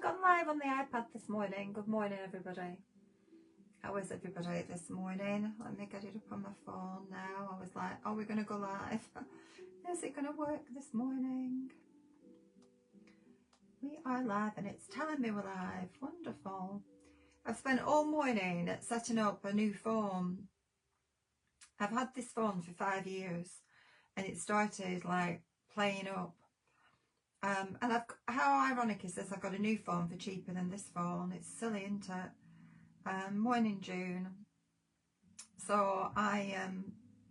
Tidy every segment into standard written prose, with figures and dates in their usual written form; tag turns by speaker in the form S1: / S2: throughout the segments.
S1: gone live on the iPad this morning. Good morning, everybody. How is everybody this morning? Let me get it up on my phone now. I was like, are we going to go live? Is it going to work this morning? We are live and it's telling me we're live. Wonderful. I've spent all morning setting up a new phone. I've had this phone for 5 years and it started like playing up. And how ironic is this? I've got a new phone for cheaper than this phone. It's silly, isn't it? Morning June. So I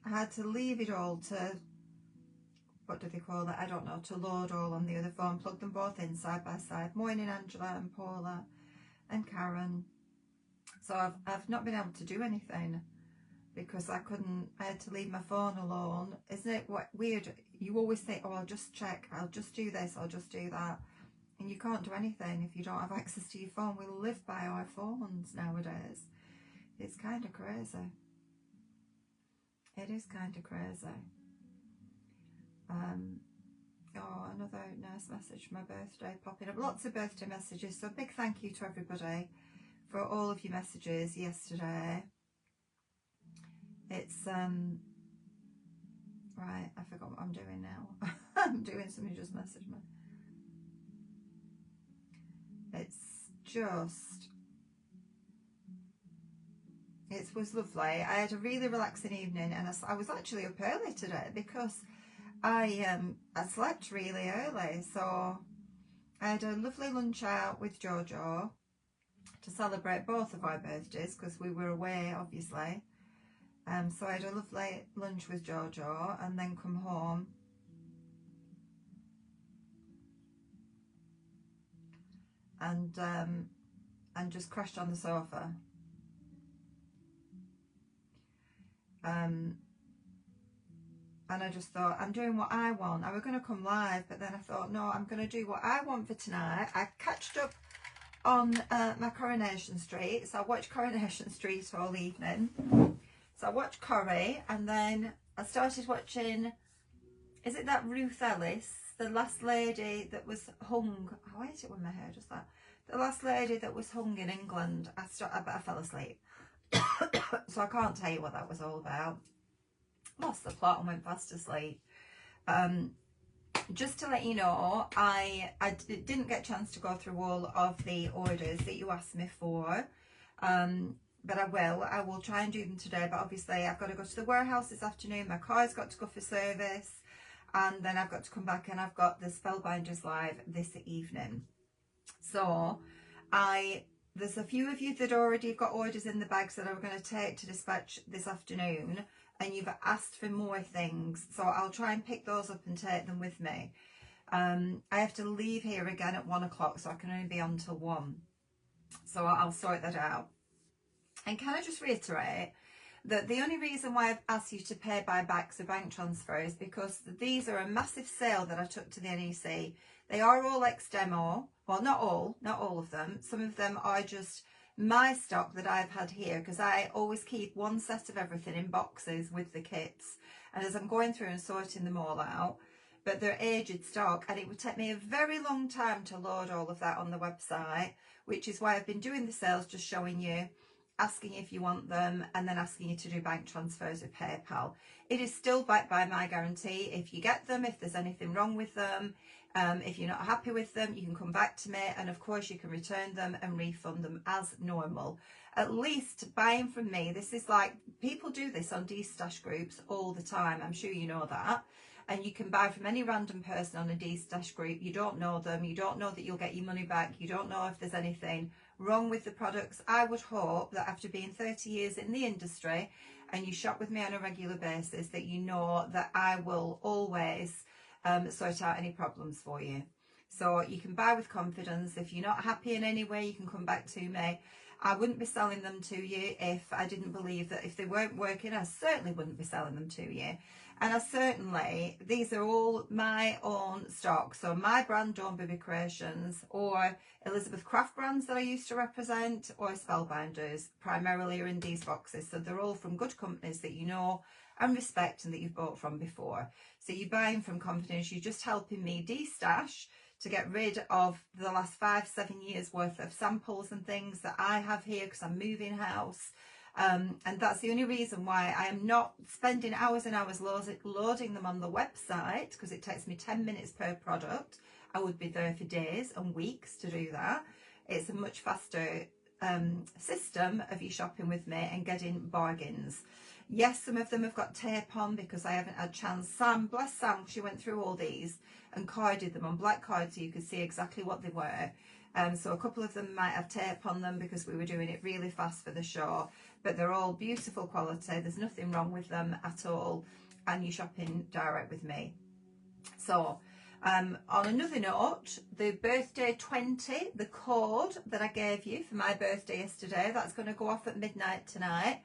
S1: had to leave it all to, what do they call it? I don't know, to load all on the other phone. Plug them both in side by side. Morning Angela and Paula and Karen. So I've not been able to do anything because I had to leave my phone alone. Isn't it weird? You always think, oh, I'll just check, I'll just do this, I'll just do that. And you can't do anything if you don't have access to your phone. We live by our phones nowadays. It's kind of crazy. It is kind of crazy. Oh, another nice message for my birthday popping up. Lots of birthday messages. So a big thank you to everybody for all of your messages yesterday. It's right, I forgot what I'm doing now. I'm doing something, just messaged me. It was lovely. I had a really relaxing evening and I was actually up early today because I slept really early. So I had a lovely lunch out with Jojo to celebrate both of our birthdays because we were away, obviously. So I had a lovely lunch with Jojo and then come home and just crashed on the sofa. And I just thought, I'm doing what I want. I was going to come live, but then I thought, no, I'm going to do what I want for tonight. I catched up on my Coronation Street, so I watched Coronation Street all evening. So I watched Corrie, and then I started watching, is it that Ruth Ellis, the last lady that was hung? Oh, I hate it when my hair does that. The last lady that was hung in England. I fell asleep. So I can't tell you what that was all about. Lost the plot and went fast asleep. Just to let you know, I didn't get a chance to go through all of the orders that you asked me for. But I will try and do them today, but obviously I've got to go to the warehouse this afternoon, my car's got to go for service, and then I've got to come back and I've got the Spellbinders live this evening. So there's a few of you that already got orders in the bags that I'm going to take to dispatch this afternoon, and you've asked for more things, so I'll try and pick those up and take them with me. I have to leave here again at 1 o'clock, so I can only be on till 1, so I'll sort that out. And can I just reiterate that the only reason why I've asked you to pay by backs or bank transfer is because these are a massive sale that I took to the NEC. They are all ex-demo. Well, not all of them. Some of them are just my stock that I've had here because I always keep one set of everything in boxes with the kits. And as I'm going through and sorting them all out, but they're aged stock and it would take me a very long time to load all of that on the website, which is why I've been doing the sales, just showing you, asking if you want them, and then asking you to do bank transfers with PayPal. It is still backed by my guarantee. If you get them, if there's anything wrong with them, if you're not happy with them, you can come back to me, and of course you can return them and refund them as normal. At least buying from me, this is like, people do this on D-stash groups all the time, I'm sure you know that. And you can buy from any random person on a D-stash group. You don't know them, you don't know that you'll get your money back, you don't know if there's anything wrong with the products. I would hope that after being 30 years in the industry and you shop with me on a regular basis, that you know that I will always sort out any problems for you. So you can buy with confidence. If you're not happy in any way, you can come back to me. I wouldn't be selling them to you if I didn't believe that if they weren't working, I certainly wouldn't be selling them to you. And these are all my own stock. So my brand, Dawn Baby Creations, or Elizabeth Craft brands that I used to represent, or Spellbinders, primarily are in these boxes. So they're all from good companies that you know and respect and that you've bought from before. So you're buying from companies, you're just helping me de-stash to get rid of the last 5-7 years worth of samples and things that I have here because I'm moving house. And that's the only reason why I am not spending hours and hours loading them on the website, because it takes me 10 minutes per product. I would be there for days and weeks to do that. It's a much faster system of you shopping with me and getting bargains. Yes, some of them have got tape on because I haven't had chance. Sam, bless Sam, she went through all these and carded them on black cards so you could see exactly what they were. So a couple of them might have tape on them because we were doing it really fast for the show, but they're all beautiful quality. There's nothing wrong with them at all, and you're shopping direct with me. So on another note, the birthday 20, the code that I gave you for my birthday yesterday, that's going to go off at midnight tonight.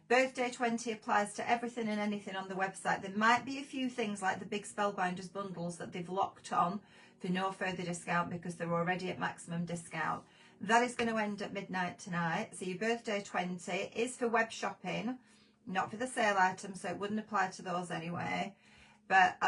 S1: Birthday 20 applies to everything and anything on the website. There might be a few things like the big Spellbinders bundles that they've locked on for no further discount because they're already at maximum discount. That is going to end at midnight tonight. So your birthday 20 is for web shopping, not for the sale items, so it wouldn't apply to those anyway. But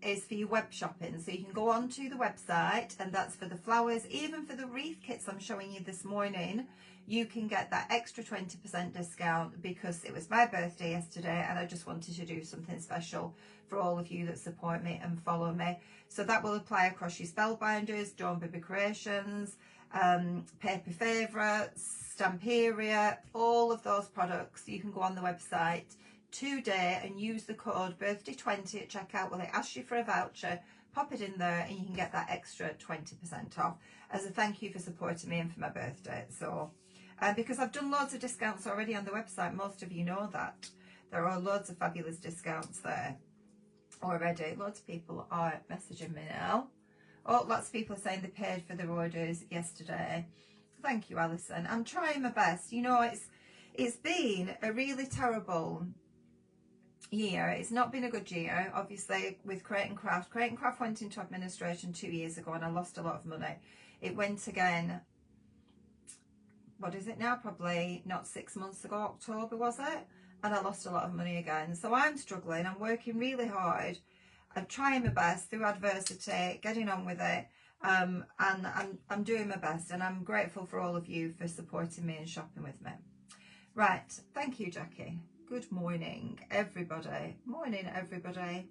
S1: is for your web shopping. So you can go onto the website, and that's for the flowers, even for the wreath kits I'm showing you this morning. You can get that extra 20% discount because it was my birthday yesterday and I just wanted to do something special for all of you that support me and follow me. So that will apply across your Spellbinders, Dawn Baby Creations, Paper Favourites, Stamperia, all of those products. You can go on the website today and use the code birthday20 at checkout. Well, it asks you for a voucher, pop it in there and you can get that extra 20% off as a thank you for supporting me and for my birthday. So because I've done loads of discounts already on the website, most of you know that there are loads of fabulous discounts there already. Loads of people are messaging me now. Oh, lots of people are saying they paid for their orders yesterday. Thank you, Alison. I'm trying my best. You know, it's been a really terrible year. It's not been a good year, obviously, with Crate and Craft. Crate and Craft went into administration 2 years ago and I lost a lot of money. It went again, what is it now? Probably not 6 months ago, October was it? And I lost a lot of money again. So I'm struggling. I'm working really hard. I'm trying my best through adversity, getting on with it. And I'm doing my best. And I'm grateful for all of you for supporting me and shopping with me. Right. Thank you, Jackie. Good morning, everybody. Morning, everybody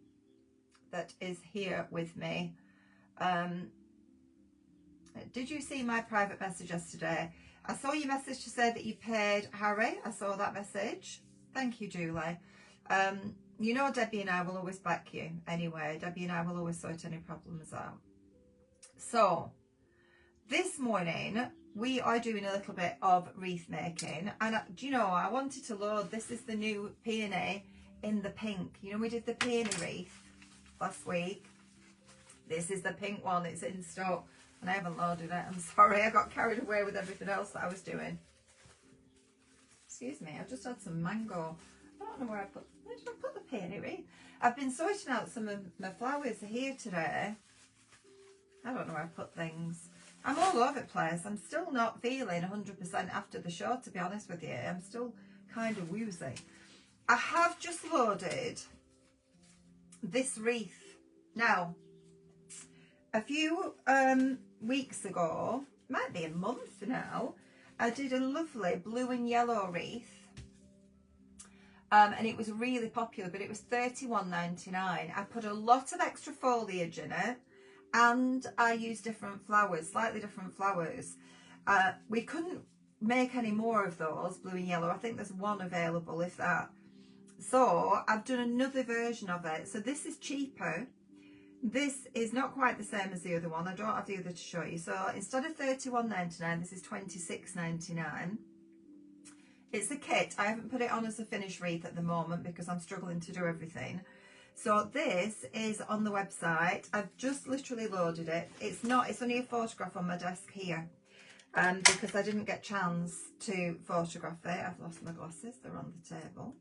S1: that is here with me. Did you see my private message yesterday? I saw your message to say that you paid Harry. I saw that message. Thank you, Julie. You know Debbie and I will always back you anyway. Debbie and I will always sort any problems out. So, this morning, we are doing a little bit of wreath making. And do you know, I wanted to load, this is the new peony in the pink. You know, we did the peony wreath last week. This is the pink one. It's in stock. And I haven't loaded it. I'm sorry, I got carried away with everything else that I was doing. Excuse me, I've just had some mango. I don't know where did I put the peony wreath? I've been sorting out some of my flowers here today. I don't know where I put things. I'm all over the place. I'm still not feeling 100% after the show, to be honest with you. I'm still kind of woozy. I have just loaded this wreath. Now, a few weeks ago, might be a month now, I did a lovely blue and yellow wreath. And it was really popular, but it was $31.99. I put a lot of extra foliage in it. And I used different flowers, slightly different flowers. We couldn't make any more of those, blue and yellow. I think there's one available, if that. So I've done another version of it. So this is cheaper. This is not quite the same as the other one. I don't have the other to show you. So instead of $31.99, this is $26.99. It's a kit. I haven't put it on as a finished wreath at the moment because I'm struggling to do everything. So this is on the website. I've just literally loaded it. It's only a photograph on my desk here because I didn't get a chance to photograph it. I've lost my glasses. They're on the table.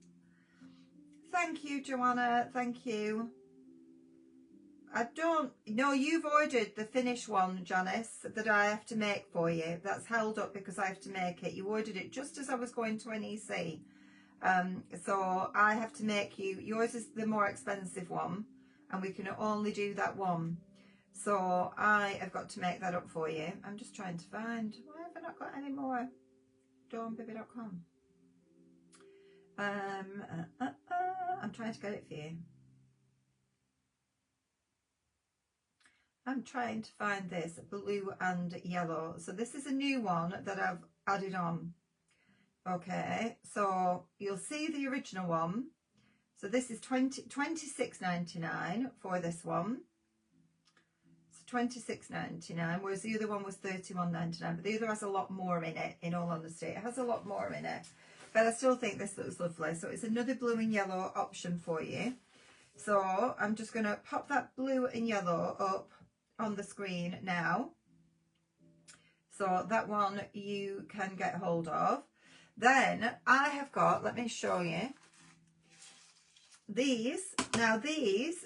S1: Thank you, Joanna. Thank you. No, you've ordered the finished one, Janice, that I have to make for you. That's held up because I have to make it. You ordered it just as I was going to NEC. So I have to make you, yours is the more expensive one and we can only do that one. So I have got to make that up for you. I'm just trying to find, why have I not got any more? dawnbaby.com. I'm trying to get it for you. I'm trying to find this blue and yellow. So this is a new one that I've added on. Okay, so you'll see the original one. So this is $26.99 for this one. So $26.99, whereas the other one was $31.99. But the other has a lot more in it, in all honesty. It has a lot more in it. But I still think this looks lovely. So it's another blue and yellow option for you. So I'm just going to pop that blue and yellow up on the screen now. So that one you can get hold of. Then I have got, let me show you, these. Now this,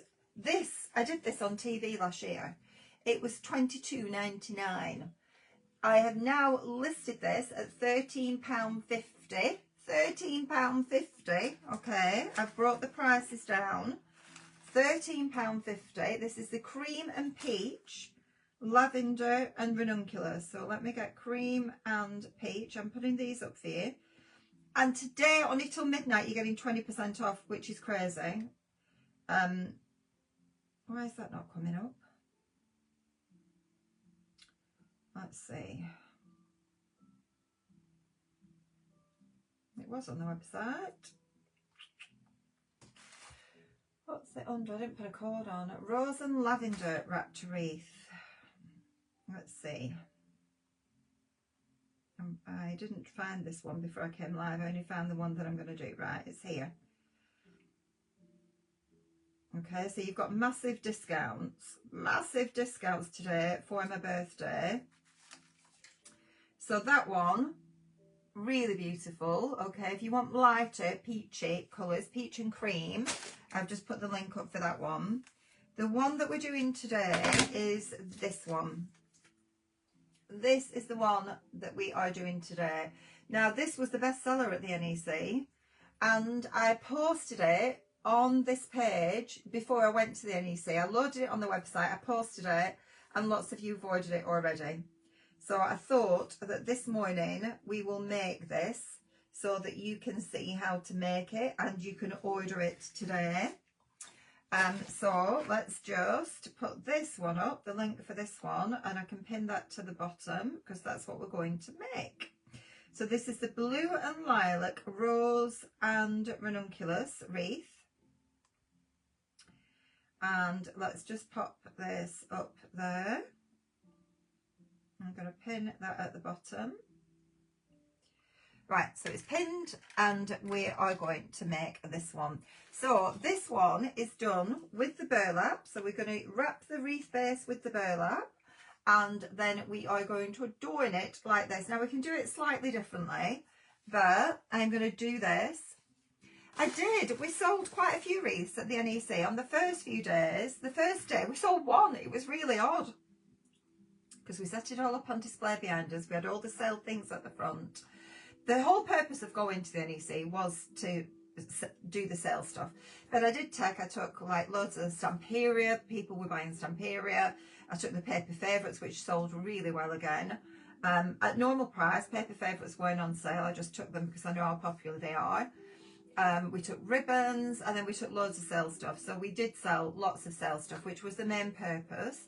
S1: I did this on TV last year. It was $22.99. I have now listed this at £13.50. £13.50, okay. I've brought the prices down. £13.50. This is the cream and peach, lavender and ranunculus. So let me get cream and peach. I'm putting these up for you. And today, only till midnight, you're getting 20% off, which is crazy. Why is that not coming up? Let's see. It was on the website. What's it under? I didn't put a code on. Rose and lavender wrapped wreath. Let's see. I didn't find this one before I came live. I only found the one that I'm going to do. Right, it's here. Okay, so you've got massive discounts today for my birthday. So that one, really beautiful. Okay, if you want lighter peachy colours, peach and cream, I've just put the link up for that one. The one that we're doing today is this one. This is the one that we are doing today. Now, this was the bestseller at the NEC, and I posted it on this page before I went to the NEC. I loaded it on the website, I posted it, and lots of you have ordered it already. So I thought that this morning we will make this so that you can see how to make it and you can order it today. So let's just put this one up, the link for this one, and I can pin that to the bottom because that's what we're going to make. So this is the blue and lilac, rose and ranunculus wreath. And let's just pop this up there. I'm going to pin that at the bottom. Right, so it's pinned and we are going to make this one. So this one is done with the burlap. So we're going to wrap the wreath base with the burlap and then we are going to adorn it like this. Now we can do it slightly differently, but I'm going to do this. We sold quite a few wreaths at the NEC on the first few days. The first day we sold one. It was really odd because we set it all up on display behind us. We had all the sale things at the front. The whole purpose of going to the NEC was to do the sale stuff. But I took like loads of Stamperia. People were buying Stamperia. I took the paper favourites, which sold really well again. At normal price, paper favourites weren't on sale. I just took them because I know how popular they are. We took ribbons and then we took loads of sale stuff. So we did sell lots of sale stuff, which was the main purpose.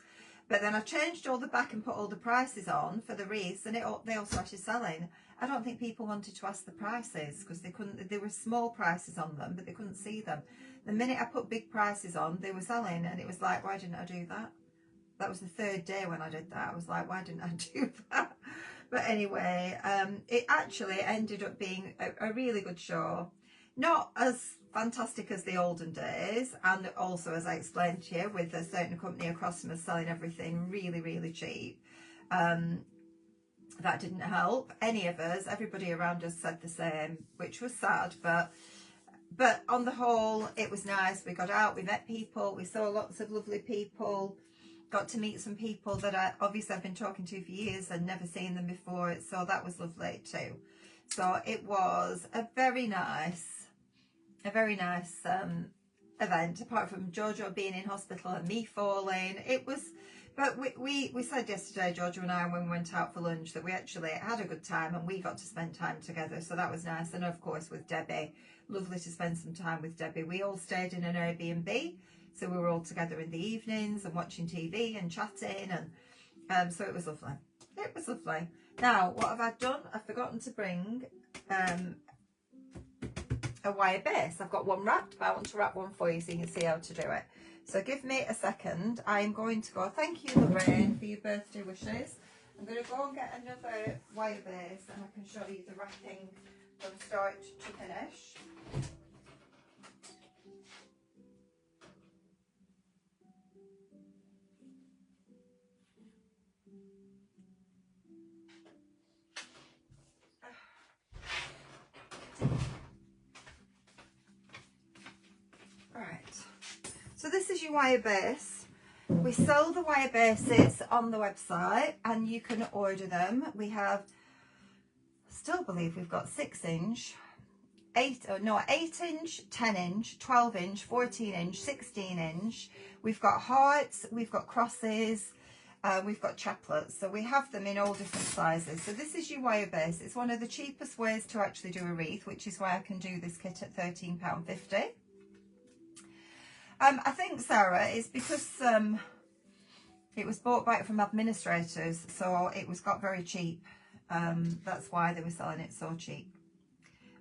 S1: But then I changed all the back and put all the prices on for the wreaths, and they all started selling. I don't think people wanted to ask the prices because they couldn't. There were small prices on them, but they couldn't see them. The minute I put big prices on, they were selling, and it was like, why didn't I do that? That was the third day when I did that. I was like, why didn't I do that? But anyway, it actually ended up being a really good show. Not as fantastic as the olden days, and also, as I explained to you, with a certain company across from us selling everything really, really cheap. That didn't help any of us. Everybody around us said the same, which was sad, but on the whole, it was nice. We got out, we met people, we saw lots of lovely people, got to meet some people that I've been talking to for years and never seen them before, so that was lovely too. So it was a very nice event, apart from Jojo being in hospital and me falling. It was But we said yesterday, Georgia and I, when we went out for lunch, that we actually had a good time and we got to spend time together. So that was nice. And of course with Debbie, lovely to spend some time with Debbie. We all stayed in an Airbnb. So we were all together in the evenings and watching TV and chatting. And so it was lovely. It was lovely. Now, what have I done? I've forgotten to bring a wire base. I've got one wrapped, but I want to wrap one for you so you can see how to do it. So give me a second. I'm going to go. Thank you, Lorraine, for your birthday wishes. I'm going to go and get another wire base and I can show you the wrapping from start to finish. So this is your wire base. We sell the wire bases on the website and you can order them. We have, still believe we've got 6-inch, 8-inch, 10-inch, 12-inch, 14-inch, 16-inch. We've got hearts, we've got crosses, we've got chaplets. So we have them in all different sizes. So this is your wire base. It's one of the cheapest ways to actually do a wreath, which is why I can do this kit at £13.50. I think, Sarah, it's because it was bought back from administrators, so it got very cheap. That's why they were selling it so cheap.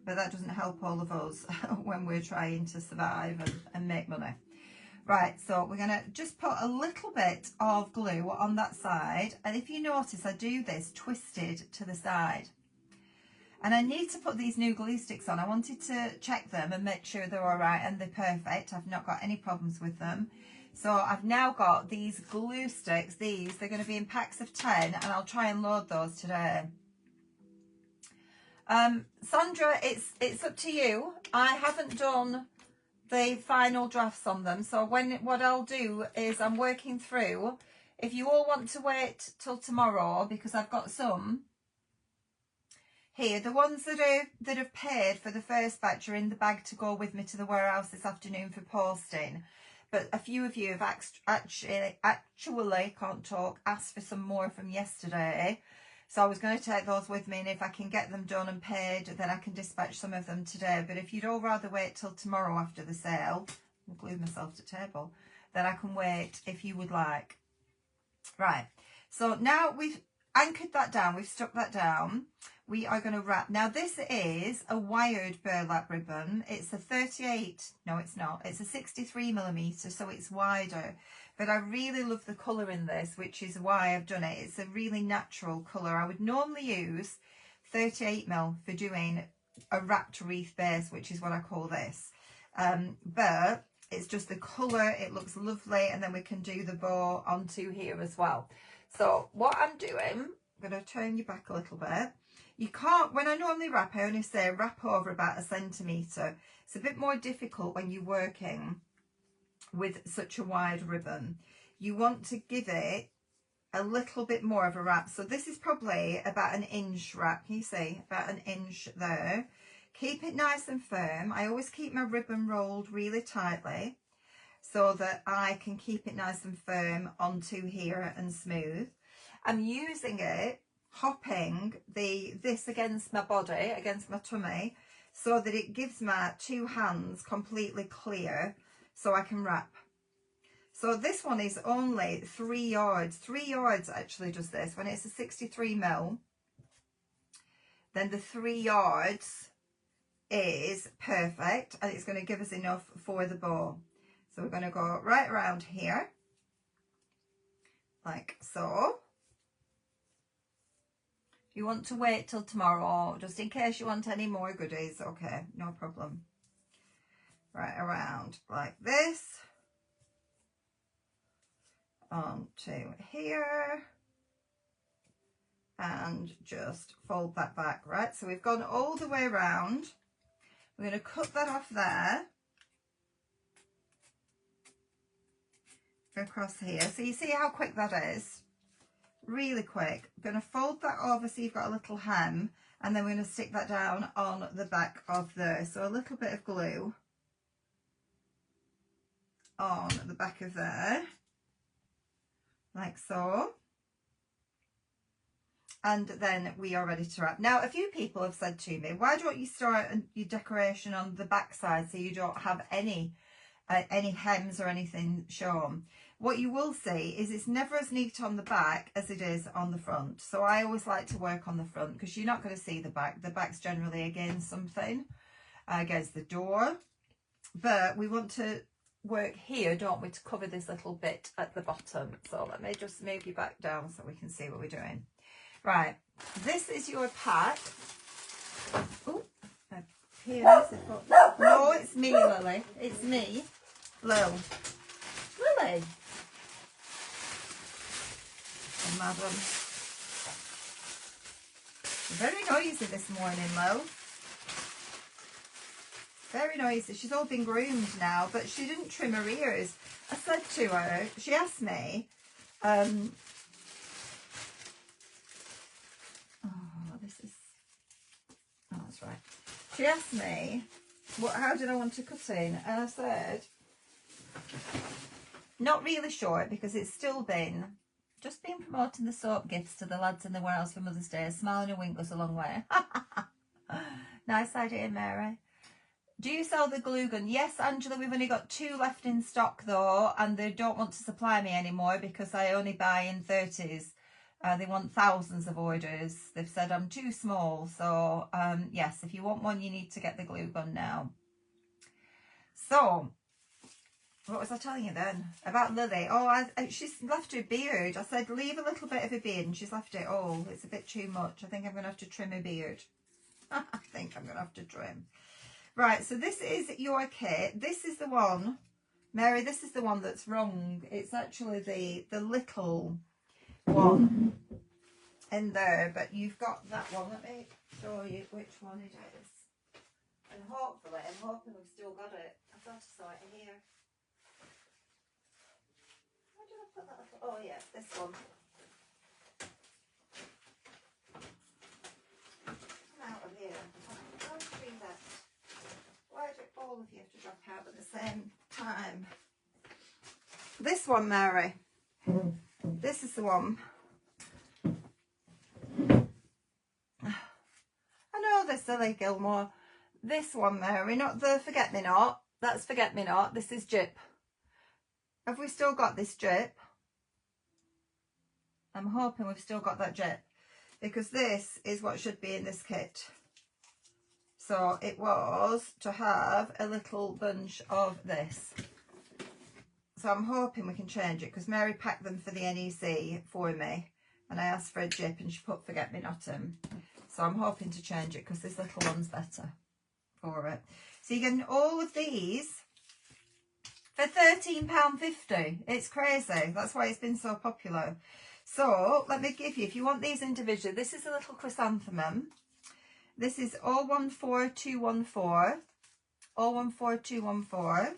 S1: But that doesn't help all of us when we're trying to survive and make money. Right, so we're going to just put a little bit of glue on that side. And if you notice, I do this twisted to the side. And I need to put these new glue sticks on. I wanted to check them and make sure they're all right and they're perfect. I've not got any problems with them. So I've now got these glue sticks. They're going to be in packs of 10 and I'll try and load those today. Sandra, it's up to you. I haven't done the final drafts on them. So what I'll do is I'm working through. If you all want to wait till tomorrow, because I've got some here, the ones that have paid for the first batch are in the bag to go with me to the warehouse this afternoon for posting. But a few of you have actually can't talk, asked for some more from yesterday. So I was going to take those with me, and if I can get them done and paid, then I can dispatch some of them today. But if you'd all rather wait till tomorrow after the sale, I'll glue myself to table, then I can wait if you would like. Right, so now we've anchored that down, we've stuck that down. We are going to wrap. Now this is a wired burlap ribbon. It's a 38, no it's not, it's a 63mm, so it's wider. But I really love the colour in this, which is why I've done it. It's a really natural colour. I would normally use 38mm for doing a wrapped wreath base, which is what I call this. But it's just the colour, it looks lovely, and then we can do the bow onto here as well. So what I'm doing, I'm going to turn you back a little bit. You can't, when I normally wrap, I only say wrap over about 1 centimetre. It's a bit more difficult when you're working with such a wide ribbon. You want to give it a little bit more of a wrap. So this is probably about 1 inch wrap. Can you see? About 1 inch there. Keep it nice and firm. I always keep my ribbon rolled really tightly so that I can keep it nice and firm onto here and smooth. I'm using it, hopping this against my body, against my tummy, so that it gives my 2 hands completely clear so I can wrap. So this one is only 3 yards. 3 yards actually does this. When it's a 63mm, then the 3 yards is perfect and it's going to give us enough for the bow. So we're going to go right around here, like so. You want to wait till tomorrow, just in case you want any more goodies, okay, no problem. Right around like this, onto here, and just fold that back, right? So we've gone all the way around. We're going to cut that off there, across here. So you see how quick that is? Really quick. I'm going to fold that over so you've got a little hem, and then we're going to stick that down on the back of there. So a little bit of glue on the back of there, like so. And then we are ready to wrap. Now, a few people have said to me, why don't you start your decoration on the back side so you don't have any hems or anything shown? What you will see is it's never as neat on the back as it is on the front. So I always like to work on the front because you're not going to see the back. The back's generally against something, against the door. But we want to work here, don't we, to cover this little bit at the bottom. So let me just move you back down so we can see what we're doing. Right, this is your pack. Oh, here is it. No, it's me, Lily. It's me, Lil. Lily. Oh, madam. You're very noisy this morning, Lo. Very noisy. She's all been groomed now, but she didn't trim her ears. I said to her, she asked me, that's right. She asked me, how did I want to cut in? And I said, not really short, because it's still been, just been promoting the soap gifts to the lads in the warehouse for Mother's Day. Smiling a wink goes a long way. Nice idea, Mary. Do you sell the glue gun? Yes, Angela, we've only got 2 left in stock though, and they don't want to supply me anymore because I only buy in 30s. They want thousands of orders. They've said I'm too small. So yes, if you want one, you need to get the glue gun now. So what was I telling you then about Lily? Oh, she's left her beard. I said leave a little bit of a beard, and she's left it all. It's a bit too much. I think I'm going to have to trim her beard. I think I'm going to have to trim. Right, so this is your kit. This is the one, Mary, this is the one that's wrong. It's actually the little one in there, but you've got that one. Let me show you which one it is. And hopefully, I'm hoping we've still got it. I thought I saw it here. Where did I put that little? Oh yeah, this one. Come out of here. Don't do that. Why do all of you have to drop out at the same time? This one, Mary. This is the one. I know this, silly Gilmore. This one, Mary, not the forget-me-not. That's forget-me-not. This is Jip. Have we still got this Jip? I'm hoping we've still got that Jip, because this is what should be in this kit. So it was to have a little bunch of this. So I'm hoping we can change it, because Mary packed them for the NEC for me, and I asked for a Jip and she put forget-me-not in. So I'm hoping to change it because this little one's better for it. So you're getting all of these for £13.50. It's crazy. That's why it's been so popular. So let me give you, if you want these individually, this is a little chrysanthemum. This is 014214. 014214.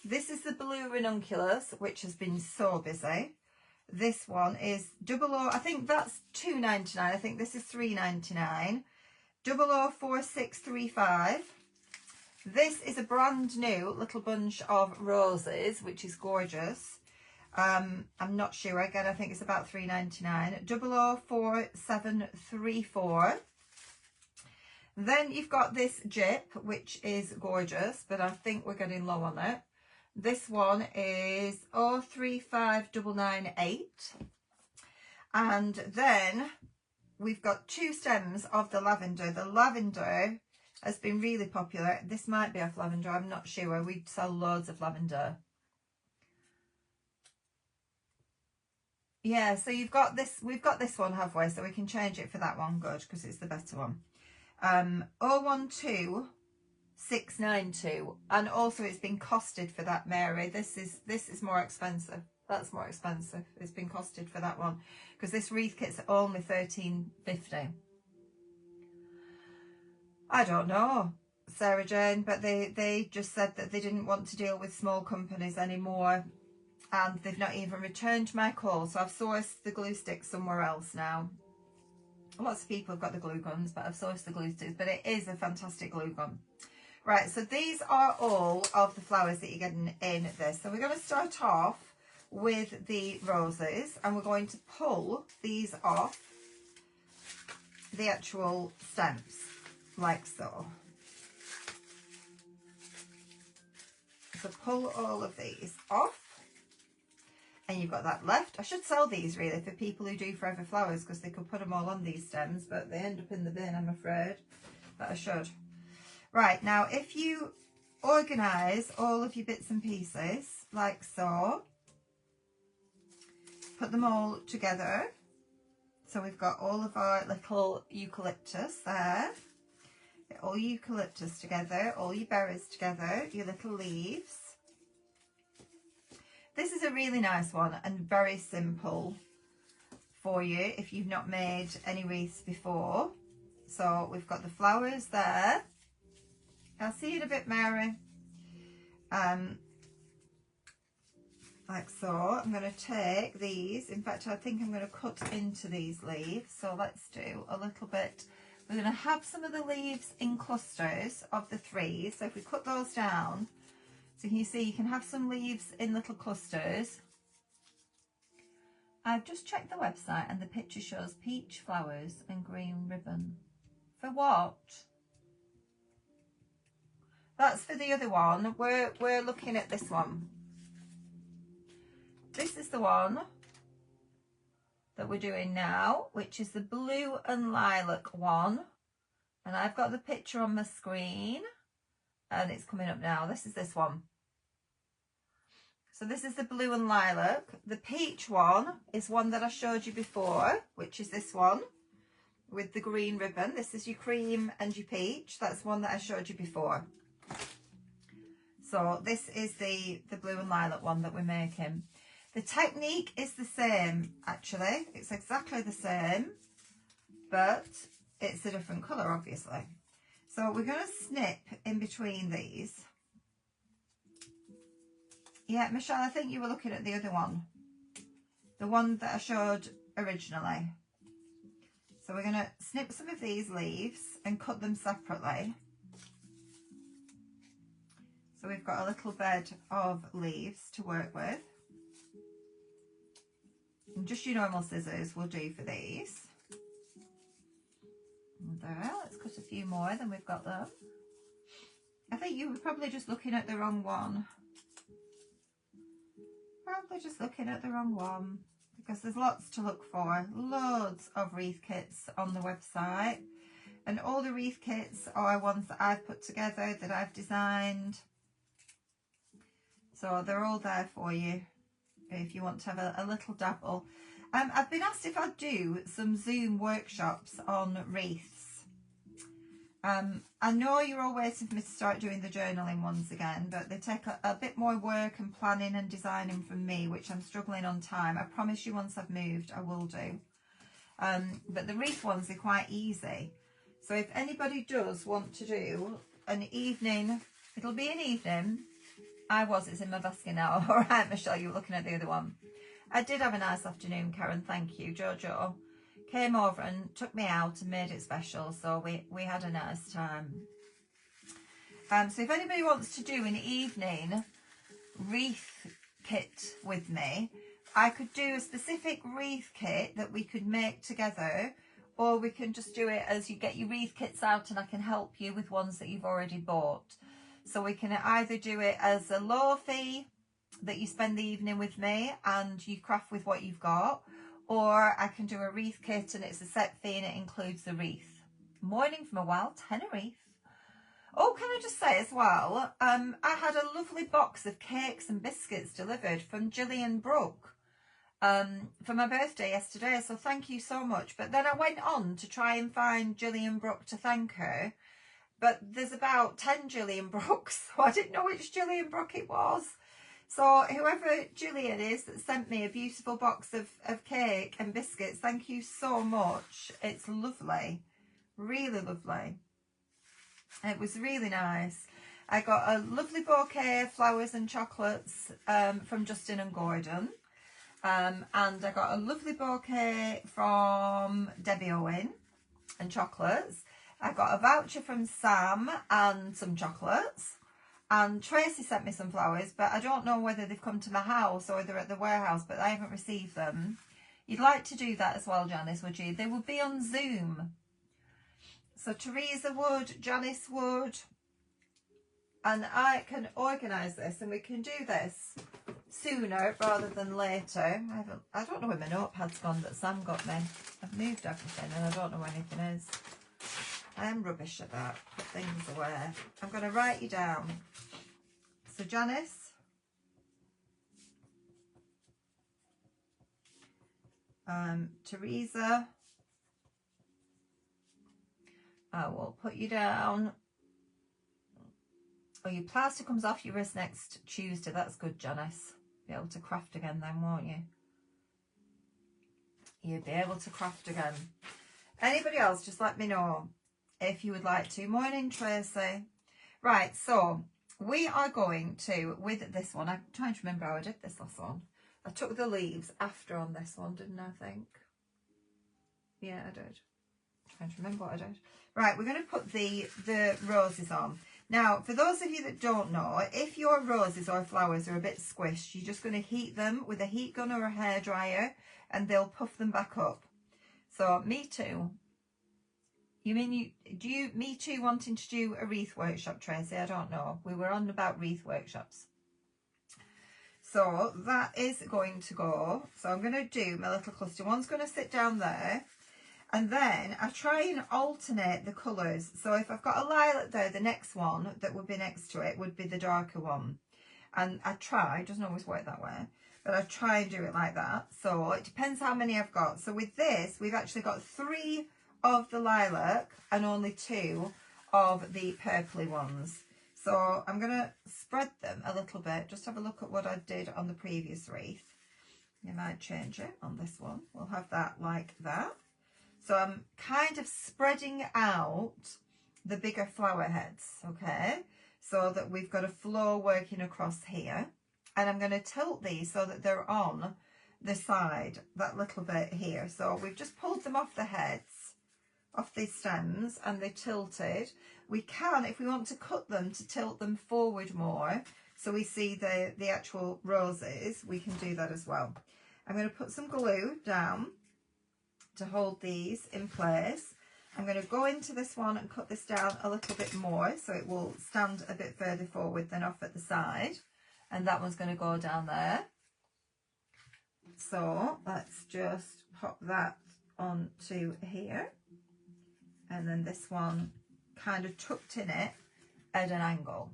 S1: This is the blue Rannunculus, which has been so busy. This one is 00, I think that's £2.99. I think this is £3.99. 004635. This is a brand new little bunch of roses, which is gorgeous. I'm not sure. Again, I think it's about £3.99. 004734. Then you've got this Jip, which is gorgeous, but I think we're getting low on it. This one is 035998. And then we've got 2 stems of the lavender. The lavender has been really popular. This might be off lavender, I'm not sure. We sell loads of lavender. Yeah, so you've got this, we've got this one, have we? So we can change it for that one, good, because it's the better one. 012692, and also it's been costed for that, Mary. This is more expensive. That's more expensive. It's been costed for that one because this wreath kit's only £13.50. I don't know, Sarah Jane, but they just said that they didn't want to deal with small companies anymore, and they've not even returned my call. So I've sourced the glue sticks somewhere else now. Lots of people have got the glue guns, but I've sourced the glue sticks. But it is a fantastic glue gun. Right, so these are all of the flowers that you're getting in this. So we're going to start off with the roses, and we're going to pull these off the actual stems, like so. So pull all of these off, and you've got that left. I should sell these really for people who do forever flowers, because they could put them all on these stems, but they end up in the bin, I'm afraid. But I should. Right, now if you organise all of your bits and pieces like so, put them all together. So we've got all of our little eucalyptus there. Get all eucalyptus together, all your berries together, your little leaves. This is a really nice one and very simple for you if you've not made any wreaths before. So we've got the flowers there. I'll see you in a bit, Mary. Like so. I'm going to take these. In fact, I think I'm going to cut into these leaves. So let's do a little bit. We're going to have some of the leaves in clusters of the 3. So if we cut those down, so can you see you can have some leaves in little clusters. I've just checked the website and the picture shows peach flowers and green ribbon. For what? That's for the other one. We're looking at this one. This is the one that we're doing now, which is the blue and lilac one. And I've got the picture on my screen and it's coming up now. This is this one. So this is the blue and lilac. The peach one is one that I showed you before, which is this one with the green ribbon. This is your cream and your peach. That's one that I showed you before. So this is the blue and lilac one that we're making. The technique is the same, actually. It's exactly the same, but it's a different colour, obviously. So we're going to snip in between these. Yeah, Michelle, I think you were looking at the other one. The one that I showed originally. So we're going to snip some of these leaves and cut them separately. So we've got a little bed of leaves to work with. And just your normal scissors will do for these. And there, let's cut a few more than we've got them. I think you were probably just looking at the wrong one. Probably just looking at the wrong one, because there's lots to look for. Loads of wreath kits on the website. And all the wreath kits are ones that I've put together, that I've designed. So they're all there for you if you want to have a little dabble. I've been asked if I'd do some Zoom workshops on wreaths. I know you're all waiting for me to start doing the journaling ones again, but they take a bit more work and planning and designing from me, which I'm struggling on time. I promise you once I've moved, I will do. But the wreath ones are quite easy. So if anybody does want to do an evening, it'll be an evening. It's in my basket now. All right, Michelle, you were looking at the other one. I did have a nice afternoon, Karen, thank you. Jojo came over and took me out and made it special, so we had a nice time. So if anybody wants to do an evening wreath kit with me, I could do a specific wreath kit that we could make together, or we can just do it as you get your wreath kits out and I can help you with ones that you've already bought. So we can either do it as a low fee that you spend the evening with me and you craft with what you've got, or I can do a wreath kit and it's a set fee and it includes the wreath. Morning from a wild Tenerife. Oh, can I just say as well, I had a lovely box of cakes and biscuits delivered from Gillian Brooke for my birthday yesterday, so thank you so much. But then I went on to try and find Gillian Brooke to thank her, but there's about 10 Gillian Brookes, so I didn't know which Gillian Brooke it was. So whoever Gillian is that sent me a beautiful box of cake and biscuits, thank you so much. It's lovely, really lovely. It was really nice. I got a lovely bouquet of flowers and chocolates from Justin and Gordon. And I got a lovely bouquet from Debbie Owen and chocolates. I got a voucher from Sam and some chocolates. And Tracy sent me some flowers, but I don't know whether they've come to my house or they're at the warehouse, but I haven't received them. You'd like to do that as well, Janice, would you? They would be on Zoom. So Teresa would, Janice would, and I can organise this, and we can do this sooner rather than later. I don't know where my notepad's gone that Sam got me. I've moved everything and I don't know where anything is. I am rubbish at that. Put things away. I'm going to write you down. So Janice, Teresa, I will put you down. Oh, your plaster comes off your wrist next Tuesday. That's good, Janice. Be able to craft again then, won't you? You'll be able to craft again. Anybody else, just let me know if you would like to. Morning, Tracy. Right, so we are going to, with this one, I'm trying to remember how I did this last one. I took the leaves after on this one, didn't I think? Yeah, I did. I'm trying to remember what I did. Right, we're going to put the roses on. Now, for those of you that don't know, if your roses or flowers are a bit squished, you're just going to heat them with a heat gun or a hairdryer and they'll puff them back up. So, me too. You mean me too wanting to do a wreath workshop, Tracy? I don't know. We were on about wreath workshops. So, that is going to go. So, I'm going to do my little cluster. One's going to sit down there. And then I try and alternate the colours. So if I've got a lilac there, the next one that would be next to it would be the darker one. And I try, it doesn't always work that way, but I try and do it like that. So it depends how many I've got. So with this, we've actually got 3 of the lilac and only 2 of the purpley ones. So I'm going to spread them a little bit. Just have a look at what I did on the previous wreath. You might change it on this one. We'll have that like that. So I'm kind of spreading out the bigger flower heads, okay? So that we've got a flow working across here. And I'm going to tilt these so that they're on the side, that little bit here. So we've just pulled them off the heads, off these stems, and they're tilted. We can, if we want to cut them, to tilt them forward more, so we see the actual roses, we can do that as well. I'm going to put some glue down to hold these in place. I'm going to go into this one and cut this down a little bit more so it will stand a bit further forward than off at the side, and that one's going to go down there. So let's just pop that onto here, and then this one kind of tucked in it at an angle.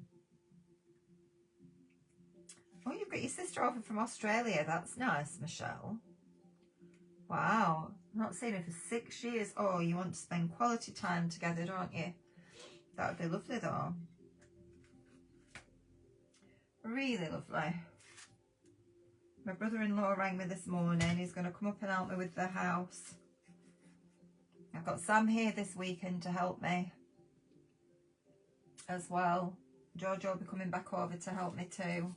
S1: Oh, you've got your sister over from Australia. That's nice, Michelle. Wow, not seen her for 6 years. Oh, you want to spend quality time together, don't you? That would be lovely though. Really lovely. My brother-in-law rang me this morning. He's going to come up and help me with the house. I've got Sam here this weekend to help me as well. Giorgio will be coming back over to help me too.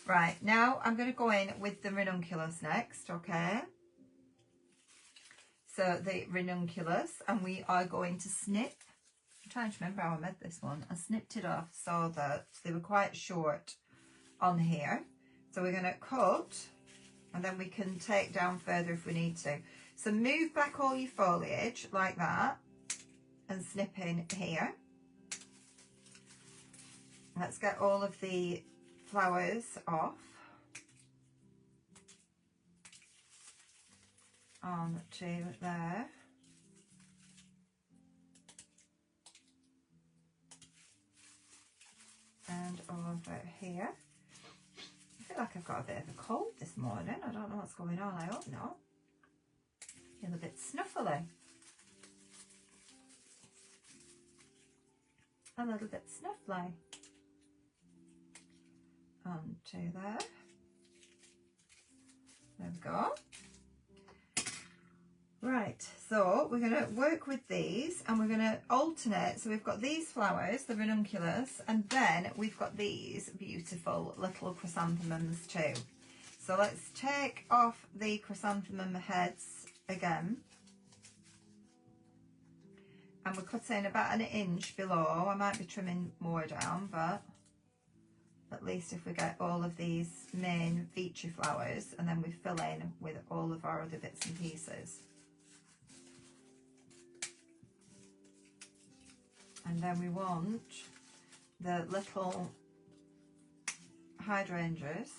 S1: Right, now I'm going to go in with the Rannunculus next, okay? So the Rannunculus, and we are going to snip. I'm trying to remember how I made this one. I snipped it off so that they were quite short on here. So we're going to cut, and then we can take down further if we need to. So move back all your foliage like that and snip in here. Let's get all of the flowers off. On to there. And over here. I feel like I've got a bit of a cold this morning. I don't know what's going on. I hope not. I feel a bit snuffly. A little bit snuffly. Onto there. There we go. Right, so we're going to work with these and we're going to alternate. So we've got these flowers, the Rannunculus, and then we've got these beautiful little chrysanthemums too. So let's take off the chrysanthemum heads again. And we're cutting about 1 inch below. I might be trimming more down, but at least if we get all of these main feature flowers, and then we fill in with all of our other bits and pieces. And then we want the little hydrangeas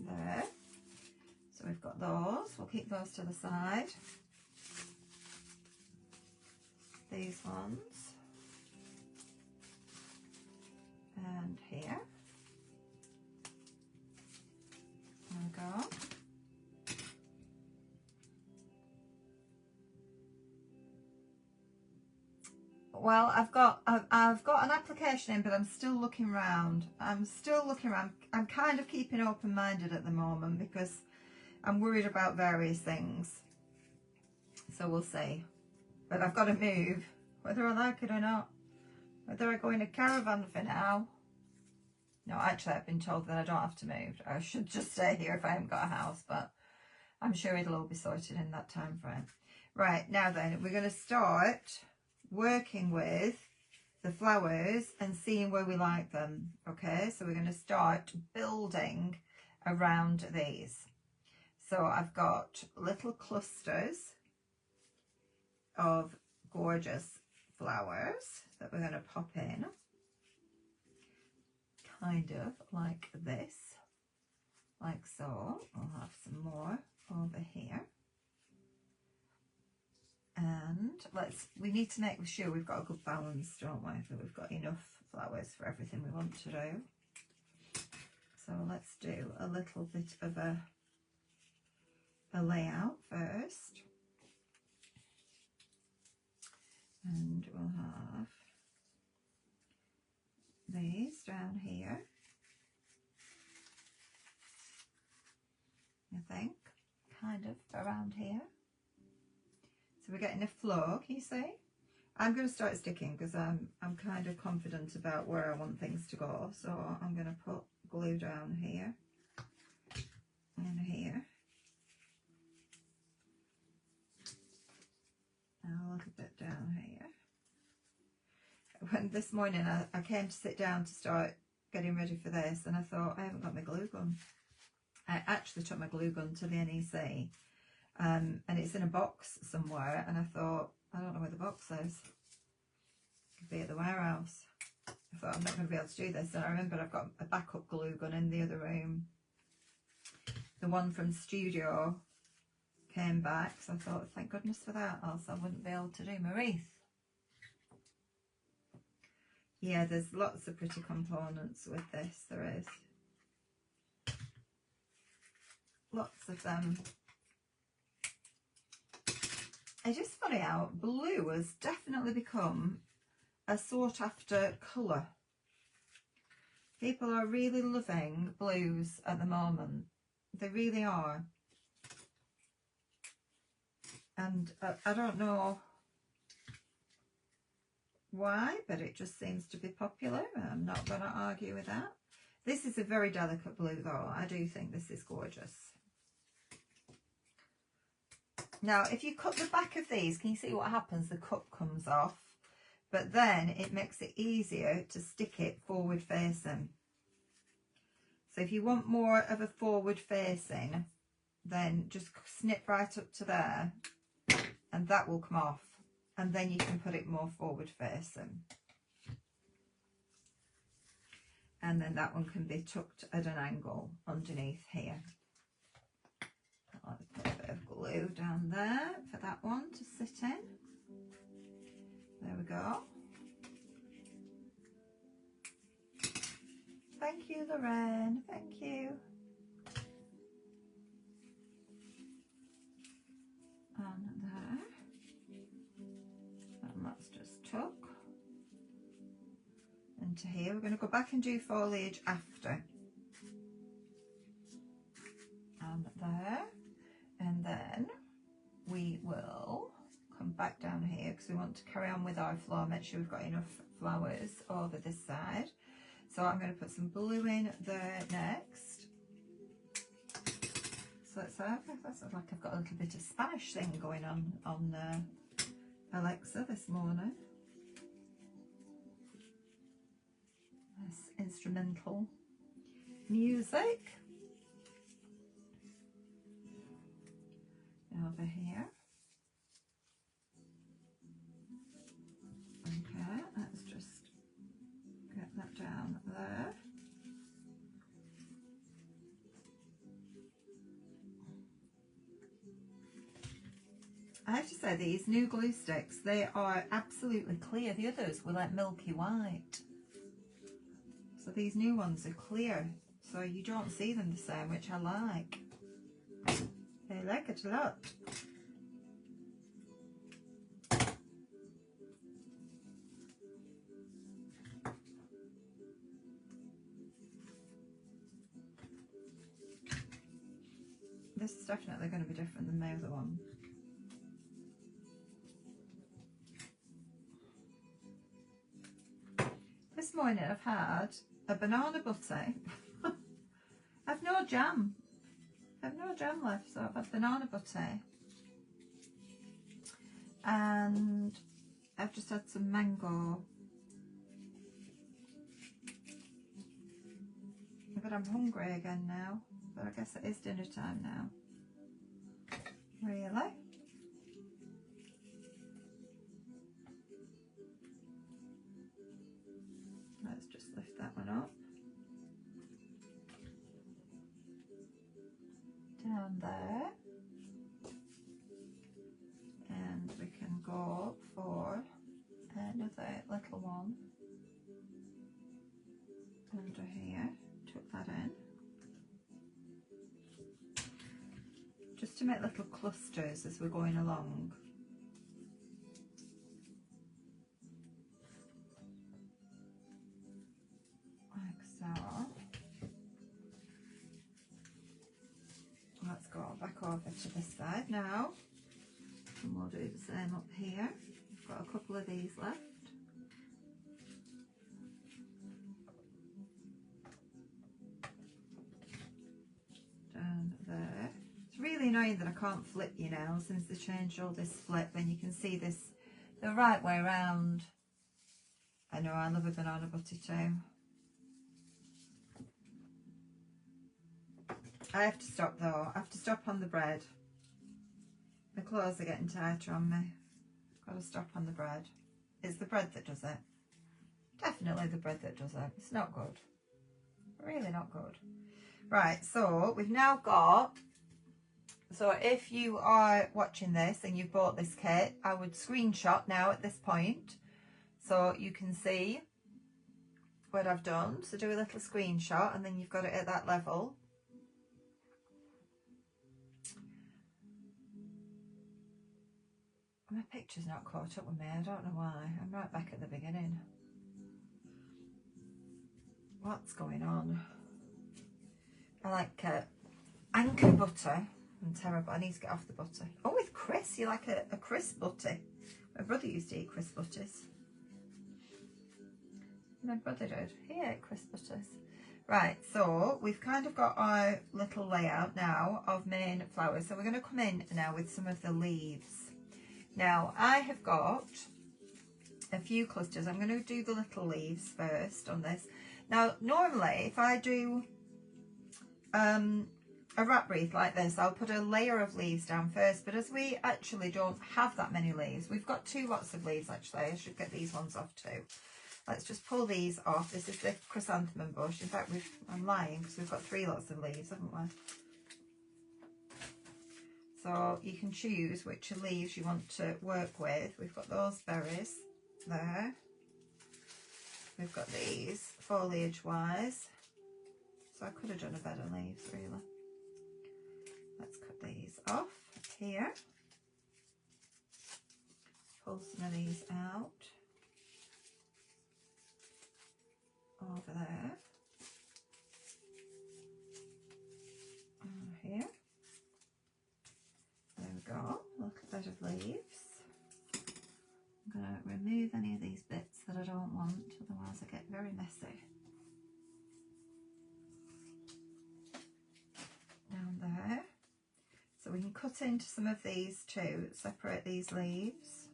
S1: there. So we've got those, we'll keep those to the side. These ones. And here. There we go. Well, I've got an application in, but I'm still looking around. I'm kind of keeping open-minded at the moment because I'm worried about various things. So we'll see. But I've got to move, whether I like it or not. Whether I go in a caravan for now. No, actually I've been told that I don't have to move. I should just stay here if I haven't got a house, but I'm sure it'll all be sorted in that time frame. Right, now then, we're going to start working with the flowers and seeing where we like them. Okay, so we're going to start building around these. So I've got little clusters of gorgeous flowers that we're going to pop in, kind of like this, like so. I'll have some more over here. And we need to make sure we've got a good balance, don't we? That we've got enough flowers for everything we want to do. So let's do a little bit of a layout first. And we'll have these down here, I think, kind of around here. So we're getting a flow, can you see? I'm going to start sticking because I'm kind of confident about where I want things to go. So I'm going to put glue down here and here. And a little bit down here. When this morning I came to sit down to start getting ready for this, and I thought, I haven't got my glue gun. I actually took my glue gun to the NEC, and it's in a box somewhere, and I thought, I don't know where the box is. It could be at the warehouse. I thought, I'm not going to be able to do this, and I remembered I've got a backup glue gun in the other room. The one from studio came back, so I thought, thank goodness for that, else I wouldn't be able to do my wreath. Yeah, there's lots of pretty components with this, there is. Lots of them. It's just funny how blue has definitely become a sought after colour. People are really loving blues at the moment. They really are. And I don't know why, but it just seems to be popular. I'm not going to argue with that. This is a very delicate blue though. I do think this is gorgeous. Now if you cut the back of these, can you see what happens? The cup comes off, but then it makes it easier to stick it forward facing. So if you want more of a forward facing, then just snip right up to there and that will come off. And then you can put it more forward facing. And then that one can be tucked at an angle underneath here. I'll put a bit of glue down there for that one to sit in. There we go. Thank you, Lorraine. Thank you. And there. And that's just tuck into here. We're going to go back and do foliage after. And there. And then we will come back down here because we want to carry on with our flower. Make sure we've got enough flowers over this side. So I'm going to put some blue in there next. So it's that's like I've got a little bit of Spanish thing going on Alexa this morning. This instrumental music. Over here. Okay, let's just get that down there. I have to say, these new glue sticks, they are absolutely clear. The others were like milky white. So these new ones are clear, so you don't see them the same, which I like. I like it a lot. This is definitely going to be different than my other one. This morning I've had a banana butter. I've no jam. I've no jam left, so I've had banana butter. And I've just had some mango. But I'm hungry again now. But I guess it is dinner time now. Really? Let's just lift that one up. Down there. And we can go for another little one under here. Tuck that in. Just to make little clusters as we're going along. Like so. Let's go back over to this side now. And we'll do the same up here. I've got a couple of these left. Down there. It's really annoying that I can't flip you now since they changed all this flip, and you can see this the right way around. I know, I love a banana butter too. I have to stop though. I have to stop on the bread. The clothes are getting tighter on me. Got to stop on the bread. It's the bread that does it. Definitely the bread that does it. It's not good. Really not good. Right, so we've now got... So if you are watching this and you've bought this kit, I would screenshot now at this point so you can see what I've done. So do a little screenshot and then you've got it at that level. My picture's not caught up with me, I don't know why. I'm right back at the beginning. What's going on? I like anchor butter. I'm terrible, I need to get off the butter. Oh, with Chris, you like a crisp butter. My brother used to eat crisp butters. My brother did, he ate crisp butters. Right, so we've kind of got our little layout now of main flowers. So we're going to come in now with some of the leaves. Now, I have got a few clusters. I'm going to do the little leaves first on this. Now, normally, if I do a wrap wreath like this, I'll put a layer of leaves down first. But as we actually don't have that many leaves, we've got two lots of leaves, actually. I should get these ones off too. Let's just pull these off. This is the chrysanthemum bush. In fact, I'm lying because we've got three lots of leaves, haven't we? So you can choose which leaves you want to work with. We've got those berries there. We've got these foliage wise. So I could have done a better leaves really. Let's cut these off here. Pull some of these out. Over there. Here. There we go, a little bit of leaves. I'm going to remove any of these bits that I don't want, otherwise I get very messy. Down there. So we can cut into some of these too, separate these leaves.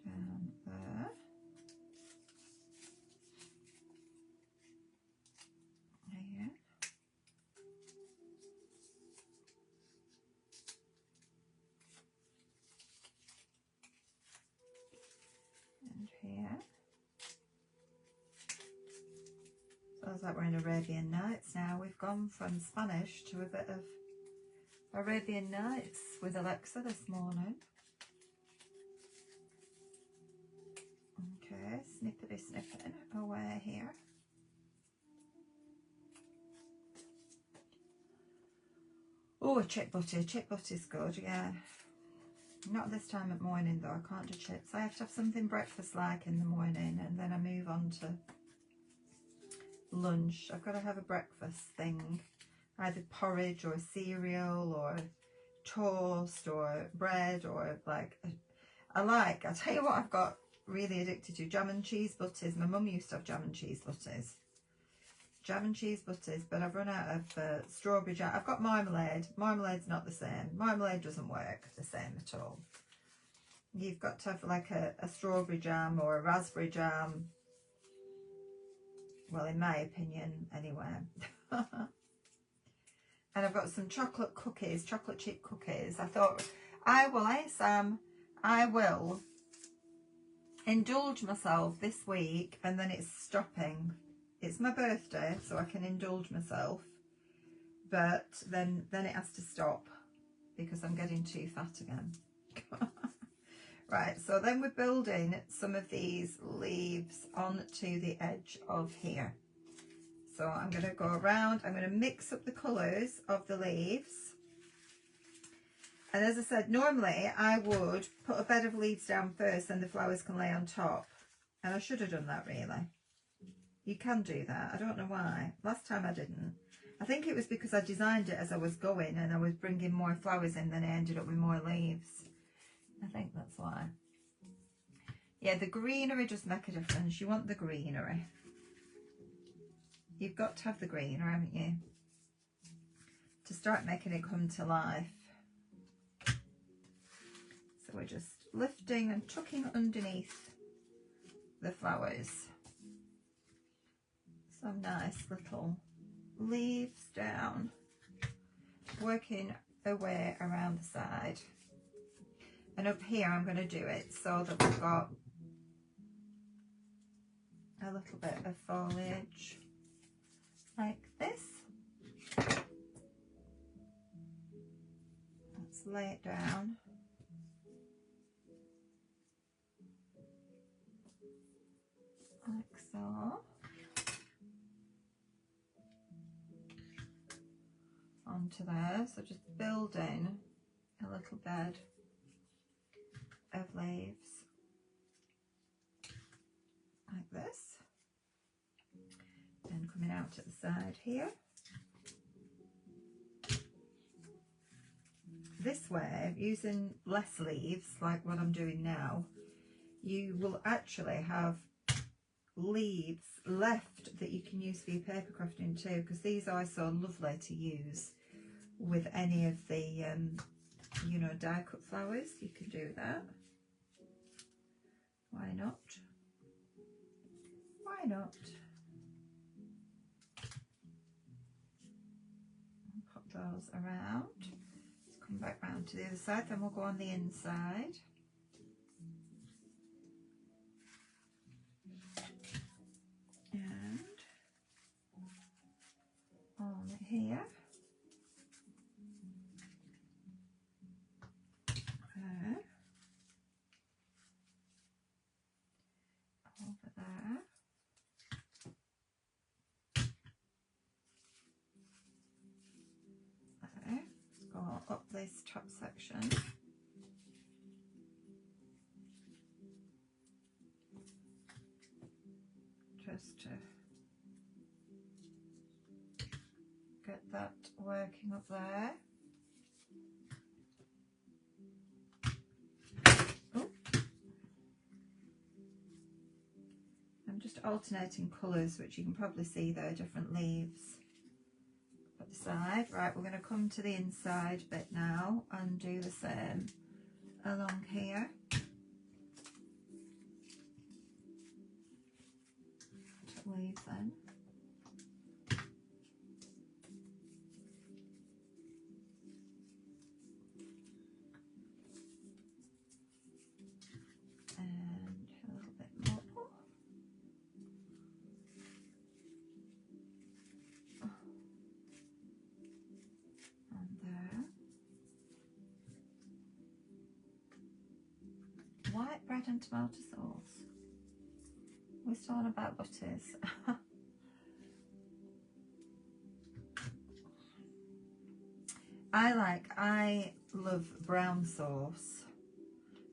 S1: Down there. like we're in Arabian Nights now. We've gone from Spanish to a bit of Arabian Nights with Alexa this morning. Okay, snippety snipping away here. Oh, chip butter. Chip butter's good, yeah. Not this time of morning though, I can't do chips. I have to have something breakfast-like in the morning and then I move on to lunch. I've got to have a breakfast thing. Either porridge or cereal or toast or bread or like... I'll tell you what I've got really addicted to. Jam and cheese butters. My mum used to have jam and cheese butters. Jam and cheese butters, but I've run out of strawberry jam. I've got marmalade. Marmalade's not the same. Marmalade doesn't work the same at all. You've got to have like a strawberry jam or a raspberry jam. Well, in my opinion, anyway. And I've got some chocolate cookies, chocolate chip cookies. I thought, Sam, I will indulge myself this week and then it's stopping. It's my birthday, so I can indulge myself, but then it has to stop because I'm getting too fat again. Right, so then we're building some of these leaves onto the edge of here. So I'm going to go around, I'm going to mix up the colours of the leaves. And as I said, normally I would put a bed of leaves down first and the flowers can lay on top. And I should have done that really. You can do that. I don't know why. Last time I didn't. I think it was because I designed it as I was going and I was bringing more flowers in, then I ended up with more leaves. I think that's why. Yeah, the greenery does make a difference. You want the greenery. You've got to have the greenery, haven't you? To start making it come to life. So we're just lifting and tucking underneath the flowers. Some nice little leaves down, working away around the side. And up here I'm going to do it so that we've got a little bit of foliage like this. Let's lay it down. Like so. Onto there, so just building a little bed of leaves like this, and coming out to the side here. This way, using less leaves like what I'm doing now, you will actually have leaves left that you can use for your paper crafting too, because these are so lovely to use with any of the you know, die cut flowers. You can do that. Why not? Why not? Pop those around. Let's come back round to the other side, then we'll go on the inside. And on here. There. Over there. There. Let's go up this top section. Just to get that working up there. Oh. I'm just alternating colours, which you can probably see there are different leaves. Put the side. Right, we're going to come to the inside bit now and do the same along here. Leaves in. And a little bit more. garlic bread and tomato sauce. We're still on about butties. I love brown sauce,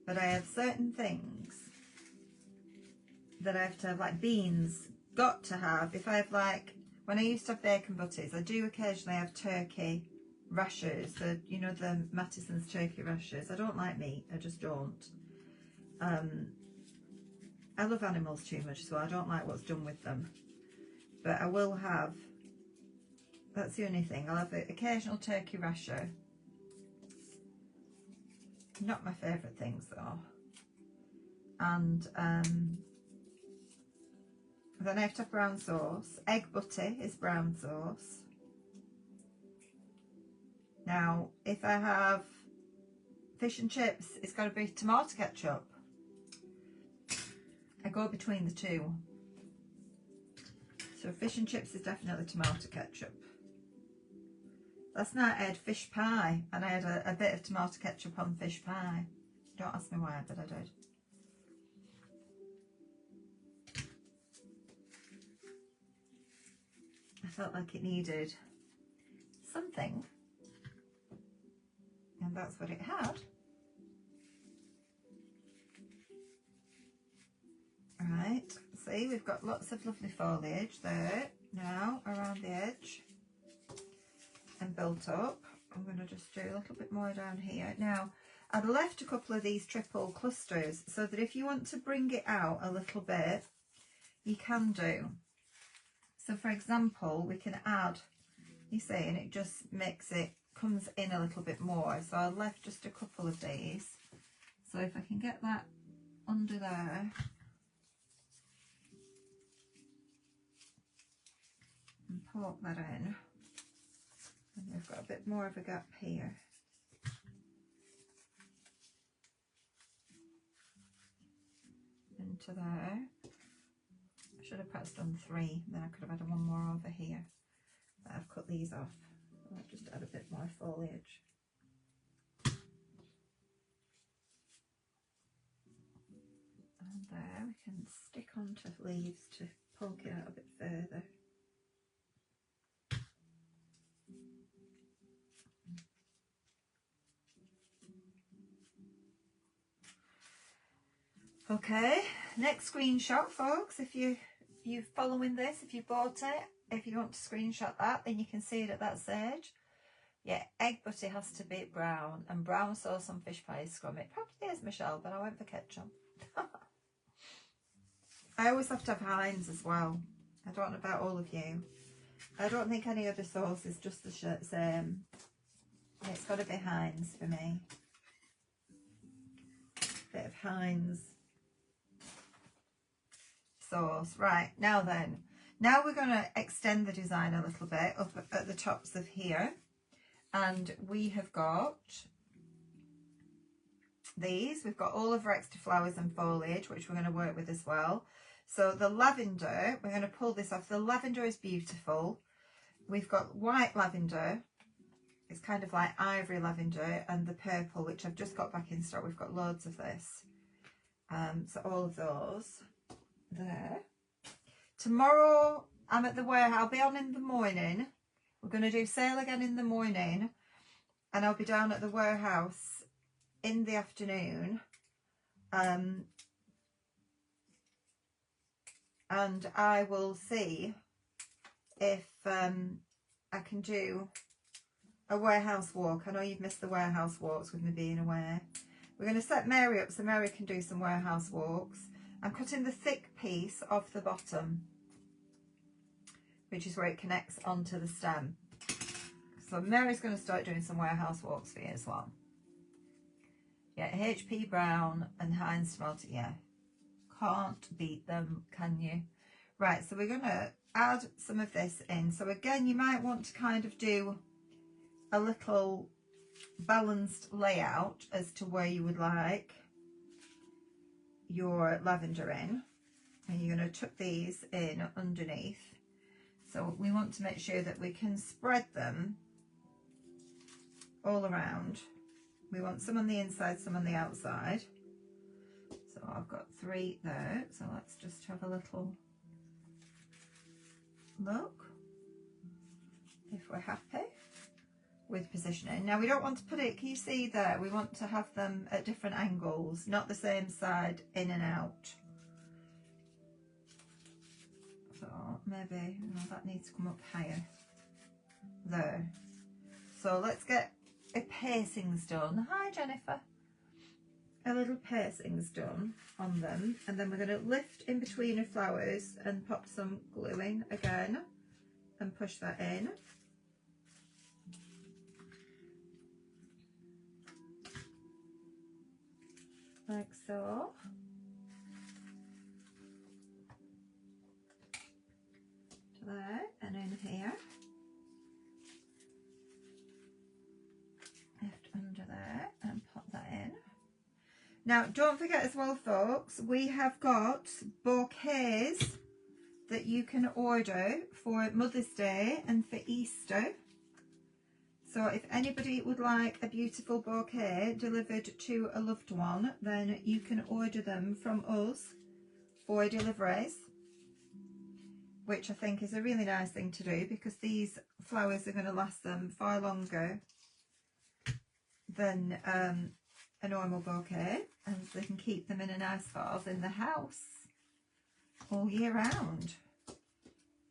S1: but I have certain things that I have to have, like beans, got to have. If I have, like, when I used to have bacon butties, I do occasionally have turkey rashers, you know, the Mattison's turkey rashers. I don't like meat, I just don't. I love animals too much, so I don't like what's done with them. But I will have, that's the only thing, I'll have an occasional turkey rasher. Not my favourite things though. And then I have to have brown sauce. Egg butty is brown sauce. Now, if I have fish and chips, it's got to be tomato ketchup. I go between the two. So fish and chips is definitely tomato ketchup. Last night I had fish pie and I had a bit of tomato ketchup on fish pie. Don't ask me why, but I did. I felt like it needed something, and that's what it had. Right, see, we've got lots of lovely foliage there now around the edge and built up. I'm going to just do a little bit more down here. Now, I've left a couple of these triple clusters so that if you want to bring it out a little bit, you can do. So for example, we can add, you see, and it just makes it, comes in a little bit more. So I left just a couple of these. So if I can get that under there. And poke that in. And we've got a bit more of a gap here. Into there. I should have perhaps done 3, then I could have had one more over here. But I've cut these off. I'll just add a bit more foliage. And there we can stick onto leaves to poke it out a bit further. Okay, next screenshot, folks. If you're following this, if you bought it, if you want to screenshot that, then you can see it at that stage. Yeah, egg butty has to be brown, and brown sauce on fish pie is scrum. It probably is, Michelle, but I went for ketchup. I always have to have Heinz as well. I don't know about all of you. I don't think any other sauce is just the same. It's got to be Heinz for me. Bit of Heinz sauce. Right, now then. Now we're going to extend the design a little bit up at the tops of here. And we have got these. We've got all of our extra flowers and foliage, which we're going to work with as well. So the lavender, we're going to pull this off. The lavender is beautiful. We've got white lavender. It's kind of like ivory lavender, and the purple, which I've just got back in stock. We've got loads of this. So all of those there. Tomorrow I'm at the warehouse. I'll be on in the morning. We're going to do sale again in the morning, and I'll be down at the warehouse in the afternoon. And I will see if I can do a warehouse walk. I know you've missed the warehouse walks with me being away. We're going to set Mary up so Mary can do some warehouse walks. I'm cutting the thick piece off the bottom, which is where it connects onto the stem. So Mary's going to start doing some warehouse walks for you as well. Yeah, HP Brown and Heinz tomato, yeah. Can't beat them, can you? Right, so we're going to add some of this in. So again, you might want to kind of do a little balanced layout as to where you would like your lavender in. And you're going to tuck these in underneath. So we want to make sure that we can spread them all around. We want some on the inside, some on the outside. So I've got 3 there, so let's just have a little look if we're happy with positioning. Now we don't want to put it, can you see there, we want to have them at different angles, not the same side in and out. So maybe that needs to come up higher there. So let's get a piercings done. Hi Jennifer. A little piercings done on them, and then we're going to lift in between the flowers and pop some glue in again and push that in. Like so. To there and in here. Lift under there and pop that in. Now don't forget as well folks, we have got bouquets that you can order for Mother's Day and for Easter. So if anybody would like a beautiful bouquet delivered to a loved one, then you can order them from us for deliveries, which I think is a really nice thing to do, because these flowers are going to last them far longer than a normal bouquet, and they can keep them in a nice vase in the house all year round.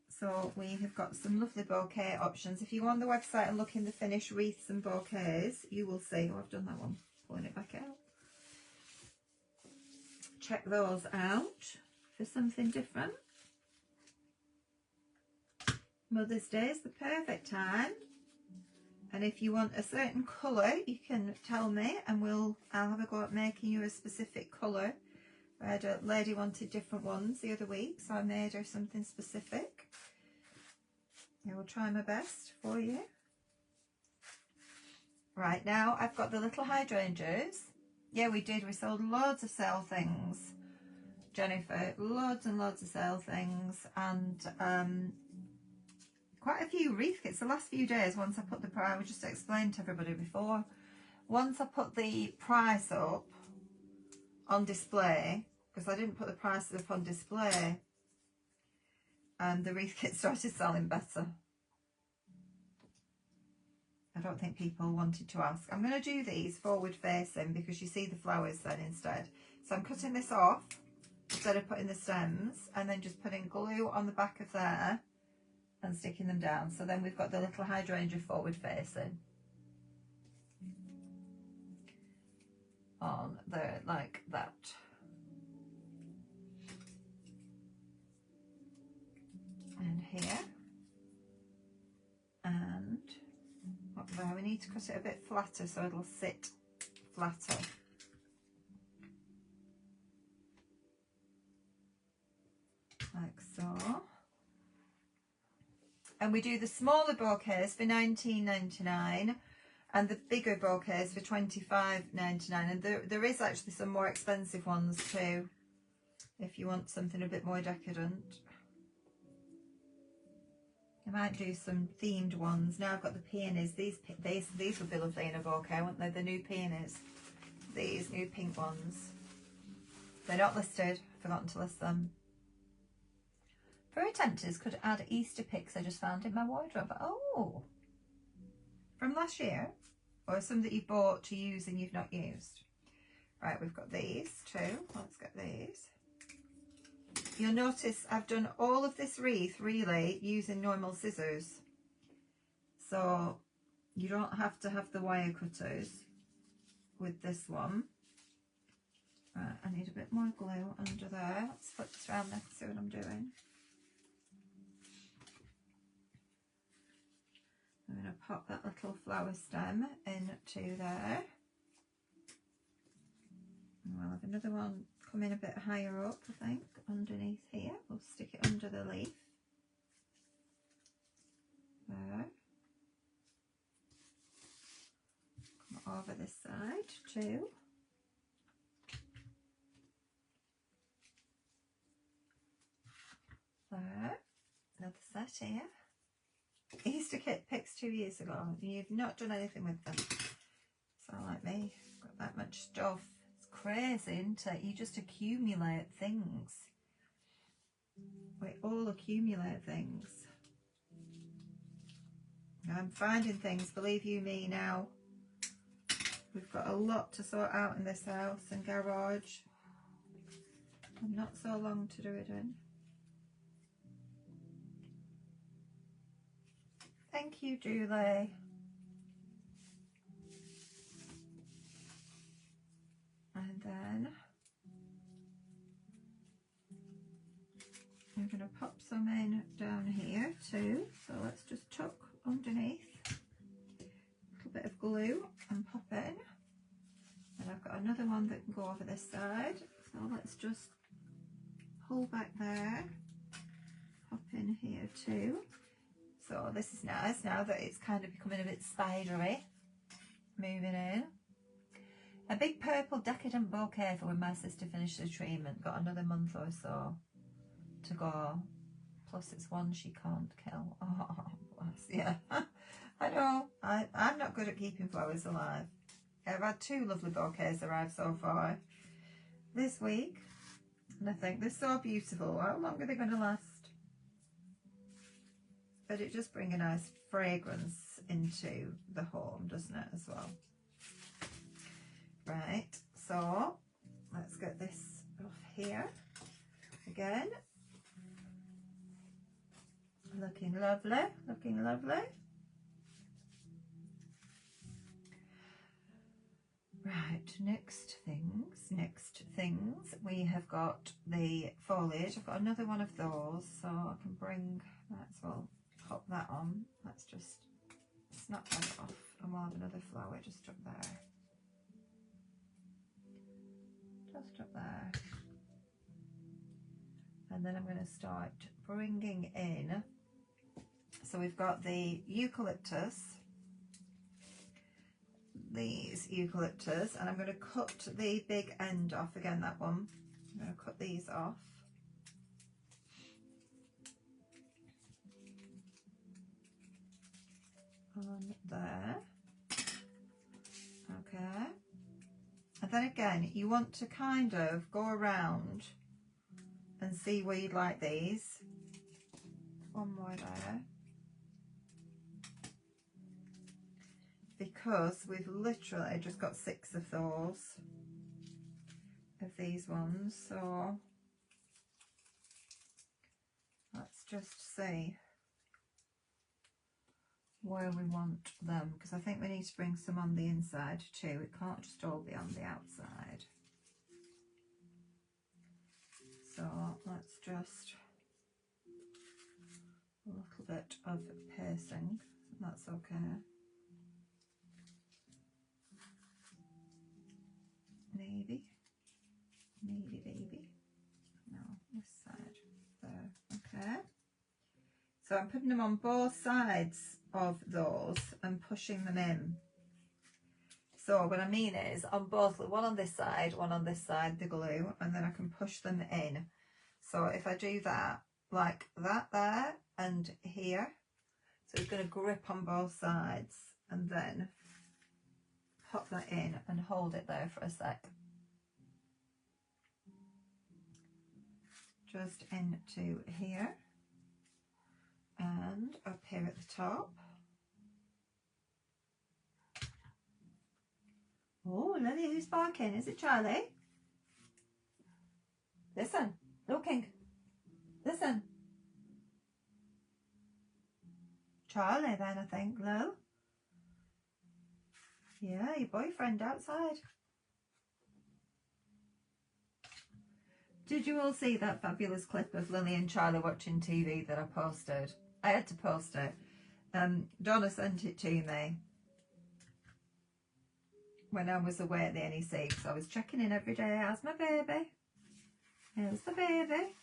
S1: So we have got some lovely bouquet options. If you go on the website and look in the finished wreaths and bouquets, you will see, oh I've done that one, pulling it back out. Check those out for something different. Mother's Day is the perfect time. And if you want a certain colour, you can tell me and I'll have a go at making you a specific colour. I had a lady wanted different ones the other week, so I made her something specific. I will try my best for you. Right, now I've got the little hydrangeas. Yeah, we did. We sold loads of sale things, Jennifer. Loads and loads of sale things. And quite a few wreath kits the last few days. Once I put the price, I just explained to everybody before, once I put the price up on display, because I didn't put the prices up on display, and the wreath kit started selling better. I don't think people wanted to ask. I'm going to do these forward facing because you see the flowers then instead. So I'm cutting this off instead of putting the stems, and then just putting glue on the back of there and sticking them down. So then we've got the little hydrangea forward facing on there like that. And here, and up there. We need to cut it a bit flatter so it'll sit flatter. Like so. And we do the smaller bouquets for $19.99 and the bigger bouquets for $25.99. And there is actually some more expensive ones too, if you want something a bit more decadent. I might do some themed ones. Now I've got the peonies. These would be lovely in a bouquet, wouldn't they? The new peonies. These new pink ones. They're not listed. I've forgotten to list them. Furry Tempters could add Easter picks I just found in my wardrobe. Oh! From last year? Or some that you bought to use and you've not used? Right, we've got these too. Let's get these. You'll notice I've done all of this wreath really using normal scissors. So you don't have to have the wire cutters with this one. Right, I need a bit more glue under there. Let's flip this around there to see what I'm doing. I'm going to pop that little flower stem into there. And we'll have another one coming a bit higher up, I think, underneath here. We'll stick it under the leaf. There. Come over this side too. There. Another set here. Easter kit picks 2 years ago. You've not done anything with them. So like me, got that much stuff. It's crazy, isn't it? You just accumulate things. We all accumulate things. I'm finding things, believe you me now. We've got a lot to sort out in this house and garage. And not so long to do it in. Thank you, Julie. And then I'm going to pop some in down here too. So let's just tuck underneath a little bit of glue and pop in. And I've got another one that can go over this side. So let's just pull back there, pop in here too. So this is nice now that it's kind of becoming a bit spidery. Moving in. A big purple decadent bouquet for when my sister finished the treatment. Got another month or so to go. Plus it's one she can't kill. Oh, bless. Yeah. I know. I'm not good at keeping flowers alive. I've had 2 lovely bouquets arrive so far this week. And I think they're so beautiful. How long are they going to last? But it just brings a nice fragrance into the home, doesn't it, as well? Right, so let's get this off here again. Looking lovely, looking lovely. Right, next things. We have got the foliage. I've got another one of those, so I can bring, might as well pop that on. Let's just snap that off and we'll have another flower just up there. Just up there. And then I'm going to start bringing in, so we've got the eucalyptus, these eucalyptus, and I'm going to cut the big end off again, that one. I'm going to cut these off. On there. Okay. And then again, you want to kind of go around and see where you'd like these. One more there. Because we've literally just got 6 of those, of these ones. So let's just see where we want them, because I think we need to bring some on the inside too. It can't just all be on the outside. So let's just a little bit of piercing, that's okay. Maybe baby. No, this side there. Okay. So I'm putting them on both sides of those and pushing them in. So what I mean is on both, one on this side, the glue, and then I can push them in. So if I do that, like that there and here, so it's going to grip on both sides, and then pop that in and hold it there for a sec. Just into here and up here at the top. Oh, Lily, who's barking? Is it Charlie? Listen, looking. Listen. Charlie then, I think, Lil. Yeah, your boyfriend outside. Did you all see that fabulous clip of Lily and Charlie watching TV that I posted? I had to post it. Donna sent it to me when I was away at the NEC, because I was checking in every day. How's my baby? How's the baby?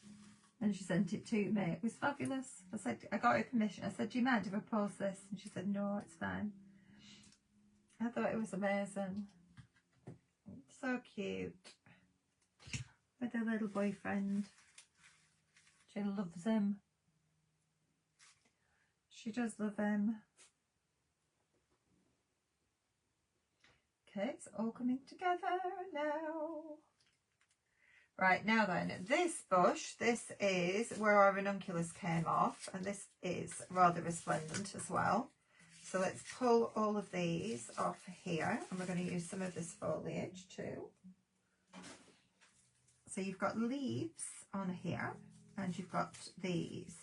S1: And she sent it to me. It was fabulous. I said, I got her permission. I said, do you mind if I post this? And she said, no, it's fine. I thought it was amazing. So cute. With her little boyfriend. She loves him. She does love him. Okay, it's all coming together now. Right, now then, this bush, this is where our ranunculus came off, and this is rather resplendent as well. So let's pull all of these off here, and we're going to use some of this foliage too. So you've got leaves on here, and you've got these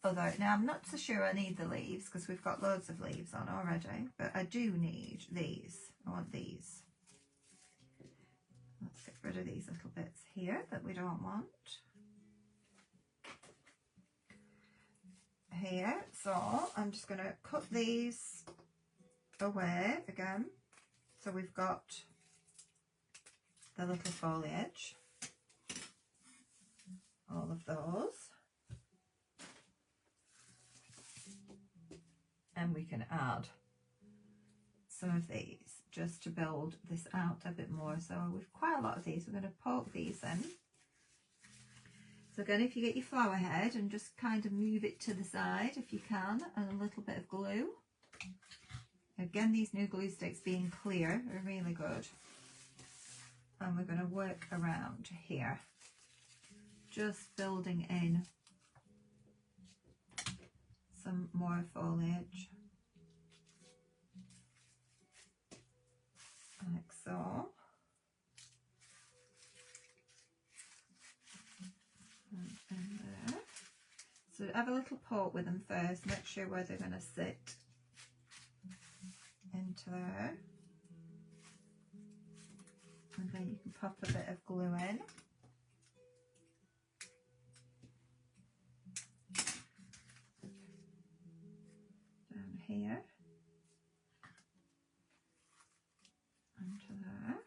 S1: other. Now I'm not so sure I need the leaves because we've got loads of leaves on already, but I do need these. I want these. Let's get rid of these little bits here that we don't want. Here, so I'm just going to cut these away again. So we've got the little foliage, all of those. And we can add some of these just to build this out a bit more. So with quite a lot of these, we're going to poke these in. So again, if you get your flower head and just kind of move it to the side if you can, and a little bit of glue. Again, these new glue sticks being clear are really good. And we're going to work around here, just building in some more foliage. Like so. And in there. So have a little poke with them first, make sure where they're going to sit into there. And then you can pop a bit of glue in. Down here. Into there.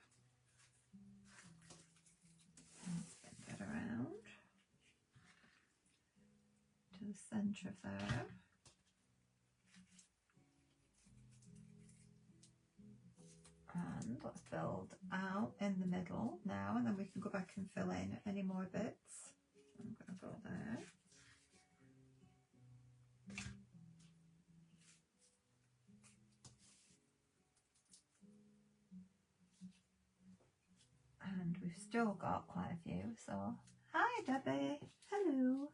S1: And spin that around to the centre of there. And let's build out in the middle now, and then we can go back and fill in any more bits. I'm going to go there. And we've still got quite a few, so hi Debbie, hello.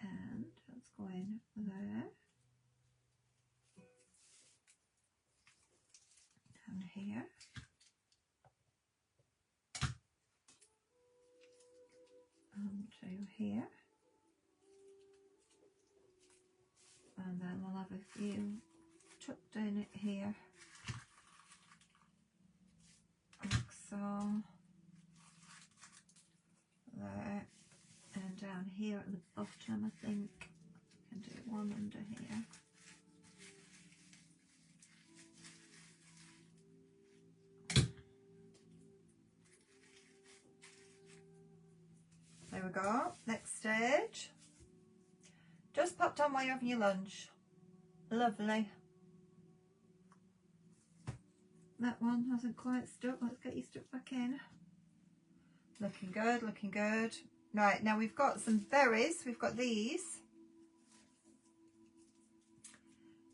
S1: And let's go in there. Down here. Onto here. And then we'll have a few tucked in here. Like so. There. And down here at the bottom, I think I can do one under here. There we go. Next stage. Just popped on while you're having your lunch. Lovely. That one hasn't quite stuck. Let's get you stuck back in. Looking good, looking good. Right, now we've got some berries. We've got these.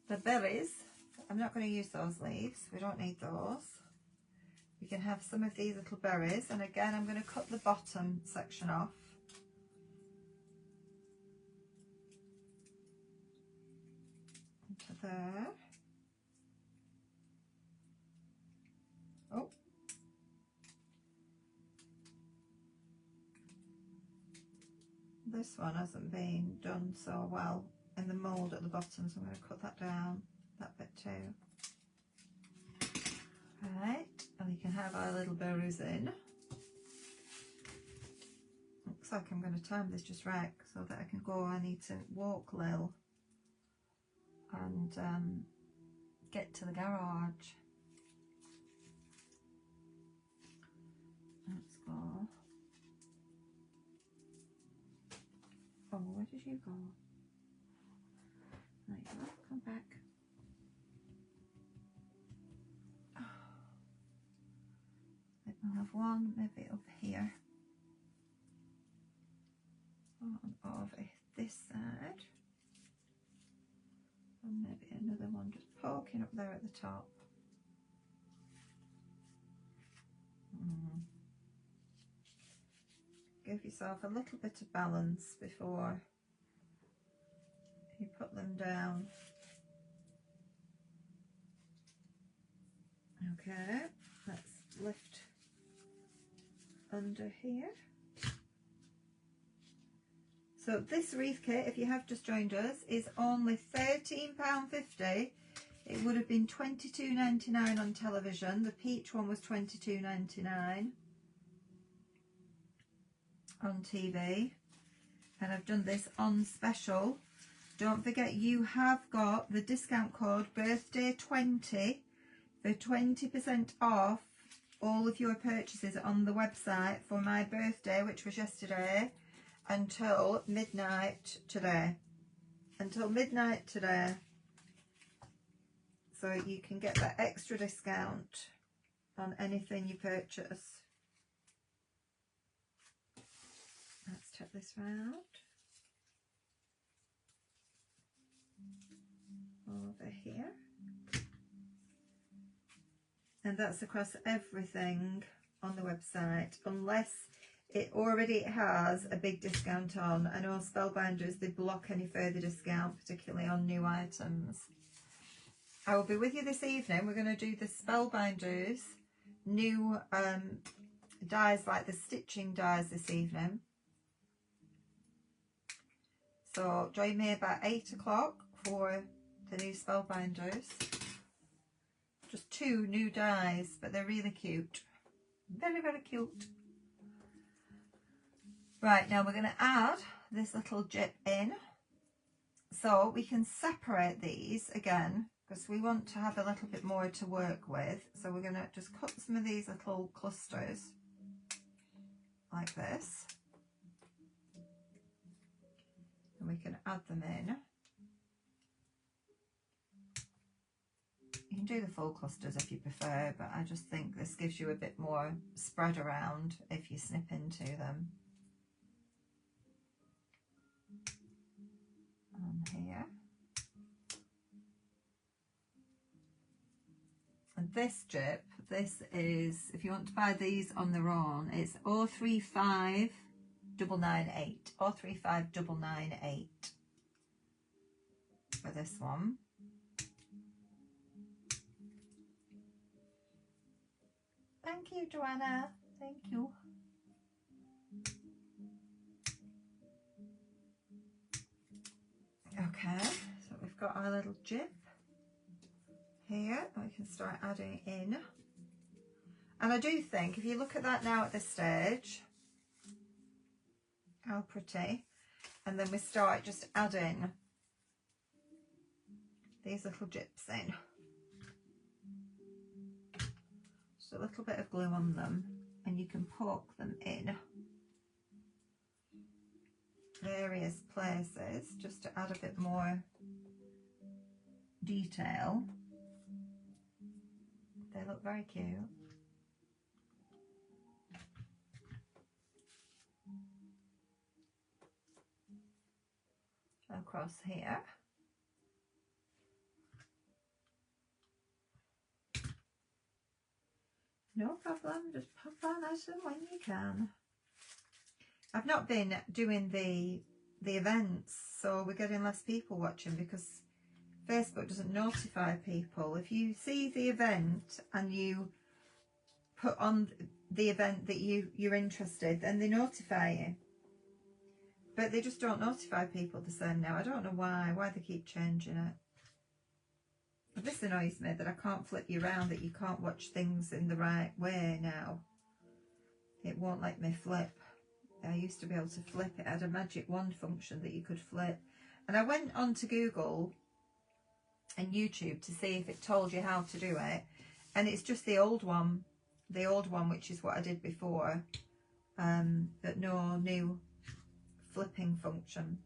S1: The berries. I'm not going to use those leaves. We don't need those. We can have some of these little berries. And again, I'm going to cut the bottom section off. Into there. Oh. This one hasn't been done so well in the mould at the bottom, so I'm going to cut that down, that bit too. Right, and we can have our little berries in. Looks like I'm going to time this just right so that I can go. I need to walk Lil and get to the garage. Let's go. Oh, where did you go? There you go, come back. Oh. I think we'll have one maybe up here. One over this side. And maybe another one just poke poking up there at the top. Give yourself a little bit of balance before you put them down. Okay, let's lift under here. So this wreath kit, if you have just joined us, is only £13.50. It would have been £22.99 on television. The peach one was £22.99 on TV. And I've done this on special. Don't forget, you have got the discount code birthday20 for 20% off all of your purchases on the website for my birthday, which was yesterday, until midnight today. Until midnight today. So you can get that extra discount on anything you purchase. Let's check this round. Over here. And that's across everything on the website, unless it already has a big discount on. I know Spellbinders, they block any further discount, particularly on new items. I will be with you this evening. We're going to do the Spellbinders new dies, like the stitching dies, this evening. So join me about 8 o'clock for the new Spellbinders. Just 2 new dies, but they're really cute. Very, very cute. Right, now we're going to add this little jip in. So we can separate these again, because we want to have a little bit more to work with. So we're going to just cut some of these little clusters like this. And we can add them in. You can do the full clusters if you prefer, but I just think this gives you a bit more spread around if you snip into them. On here. And this jip, this is, if you want to buy these on their own, it's 035998. 035998 for this one. Thank you, Joanna. Thank you. Okay, so we've got our little jip here. We can start adding in. And I do think, if you look at that now at this stage, how pretty. And then we start just adding these little jips in. Just a little bit of glue on them, and you can poke them in various places just to add a bit more detail. They look very cute. Across here. No problem, just pop on as and when you can. I've not been doing the events, so we're getting less people watching because Facebook doesn't notify people. If you see the event and you put on the event that you're interested, then they notify you. But they just don't notify people the same now. I don't know why they keep changing it. But this annoys me, that I can't flip you around, that you can't watch things in the right way now. It won't let me flip. I used to be able to flip it. It had a magic wand function that you could flip. And I went onto Google and YouTube to see if it told you how to do it. And it's just the old one, which is what I did before. But no new flipping function.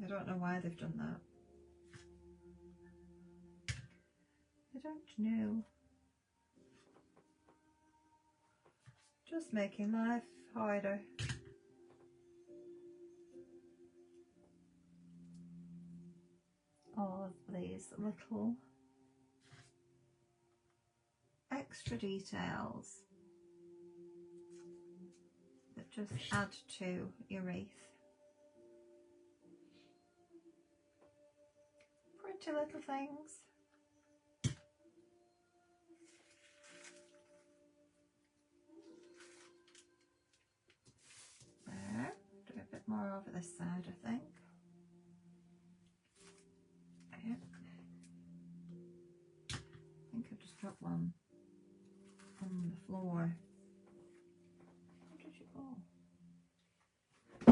S1: I don't know why they've done that. I don't know. Just making life harder. All of these little extra details that just add to your wreath. Pretty little things. There, do a bit more over this side, I think. Yep. I think I've just dropped one on the floor. Where did you go?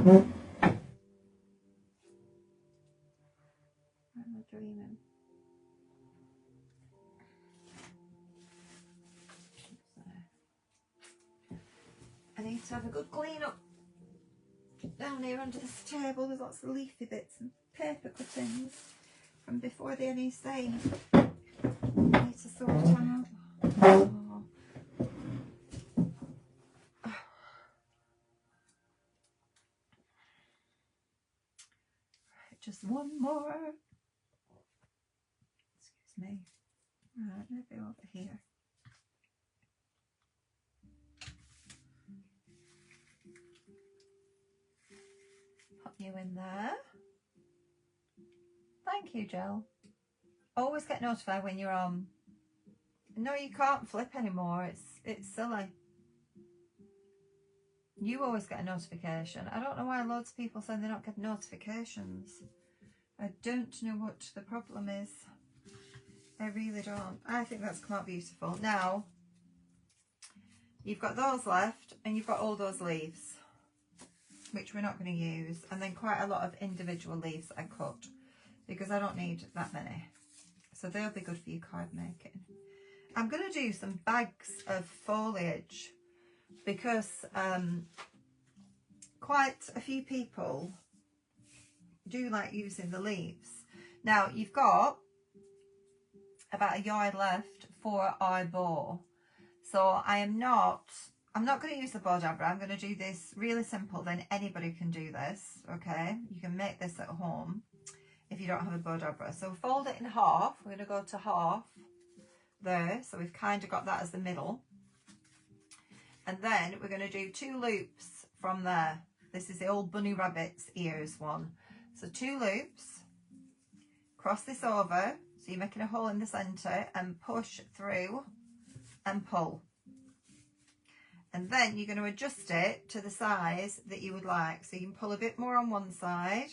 S1: Where am I dreaming? I need to have a good clean up down here under this table. There's lots of leafy bits and paper cuttings from before the NEC. I need to sort it out. Oh. Right, just one more. Excuse me. Right, maybe over here. Pop you in there. Thank you, Jill. Always get notified when you're on. No, you can't flip anymore. It's silly. You always get a notification. I don't know why loads of people say they don't get notifications. I don't know what the problem is. I really don't. I think that's come out beautiful. Now, you've got those left and you've got all those leaves, which we're not going to use. And then quite a lot of individual leaves I cut because I don't need that many. So they'll be good for your card making. I'm going to do some bags of foliage because quite a few people do like using the leaves. Now you've got about a yard left for our bow. So I'm not going to use the bow dabber. I'm going to do this really simple. Then anybody can do this, okay? You can make this at home if you don't have a bow dabber. So fold it in half. We're going to go to half there. So we've kind of got that as the middle. And then we're going to do 2 loops from there. This is the old bunny rabbit's ears one. So 2 loops, cross this over. So you're making a hole in the centre and push through and pull. And then you're going to adjust it to the size that you would like. So you can pull a bit more on one side.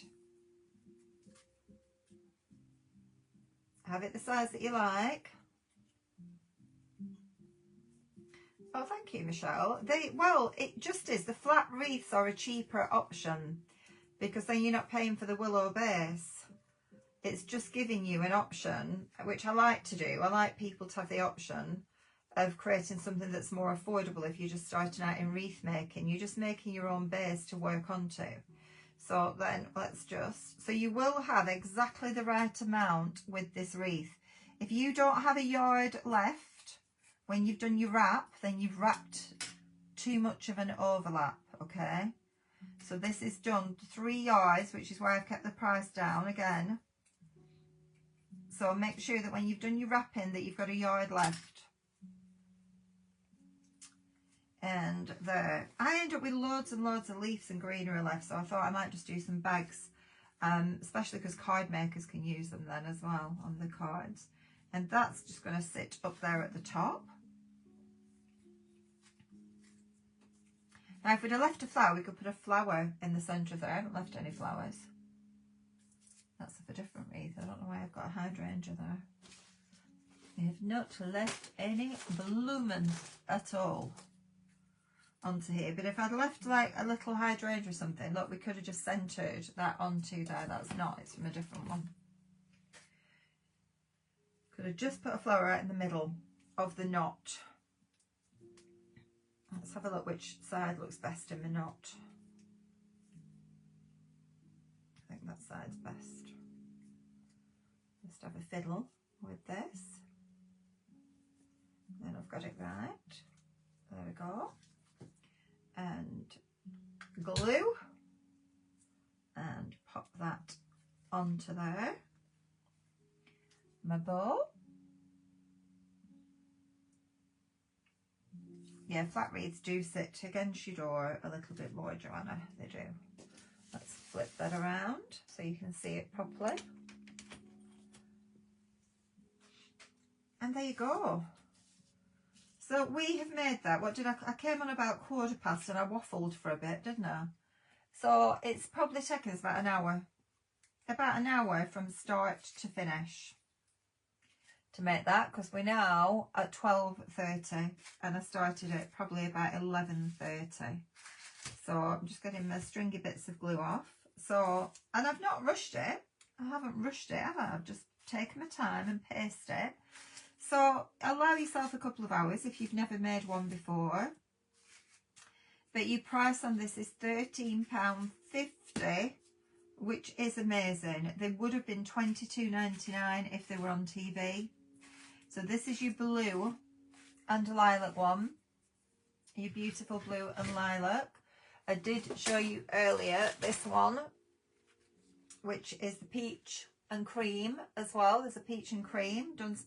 S1: Have it the size that you like. Oh, thank you, Michelle. Well, it just is. The flat wreaths are a cheaper option because then you're not paying for the willow base. It's just giving you an option, which I like to do. I like people to have the option of creating something that's more affordable if you're just starting out in wreath making. You're just making your own base to work onto. So then let's just, so you will have exactly the right amount with this wreath. If you don't have a yard left, when you've done your wrap, then you've wrapped too much of an overlap, okay? So this is done 3 yards, which is why I've kept the price down again. So make sure that when you've done your wrapping that you've got a yard left. And there. I end up with loads and loads of leaves and greenery left, so I thought I might just do some bags, especially because card makers can use them then as well on the cards. And that's just going to sit up there at the top. Now if we'd have left a flower, we could put a flower in the centre there. I haven't left any flowers. That's of a different wreath. I don't know why I've got a hydrangea there. I have not left any blooming at all onto here. But if I'd left like a little hydrangea or something, look, we could have just centred that onto there. That's not, it's from a different one. Could have just put a flower right in the middle of the knot. Let's have a look which side looks best in the knot. I think that side's best. Just have a fiddle with this. Then I've got it right. There we go. And glue. And pop that onto there. My bow. Yeah, flat wreaths do sit against your door a little bit more, Joanna. They do. Let's flip that around so you can see it properly. And there you go. So we have made that. What did I came on about 1:15 and I waffled for a bit, didn't I? So it's probably taken us about an hour. About an hour from start to finish to make that, because we're now at 12:30 and I started at probably about 11:30. So I'm just getting my stringy bits of glue off. So, and I've not rushed it. I haven't rushed it, have I? I've just taken my time and pasted it. So allow yourself a couple of hours if you've never made one before. But your price on this is £13.50, which is amazing. They would have been $22.99 if they were on TV. So this is your blue and lilac one. Your beautiful blue and lilac. I did show you earlier this one, which is the peach and cream as well. There's a peach and cream done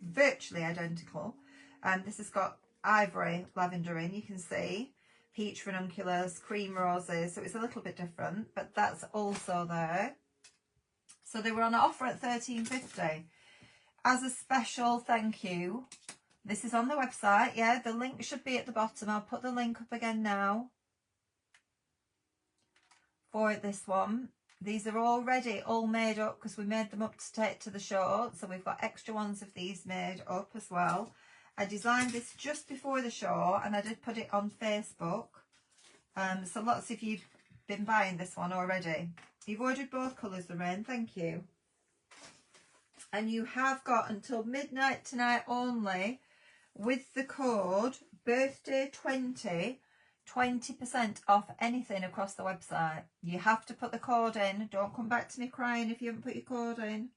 S1: virtually identical. And this has got ivory lavender in, you can see. Peach ranunculus, cream roses. So it's a little bit different, but that's also there. So they were on offer at $13.50. As a special thank you, this is on the website. Yeah, the link should be at the bottom. I'll put the link up again now for this one. These are already all made up because we made them up to take to the show. So we've got extra ones of these made up as well. I designed this just before the show and I did put it on Facebook. So lots of you've been buying this one already. You've ordered both colours, Lorraine. Thank you. And you have got until midnight tonight only with the code birthday20, 20% off anything across the website. You have to put the code in. Don't come back to me crying if you haven't put your code in.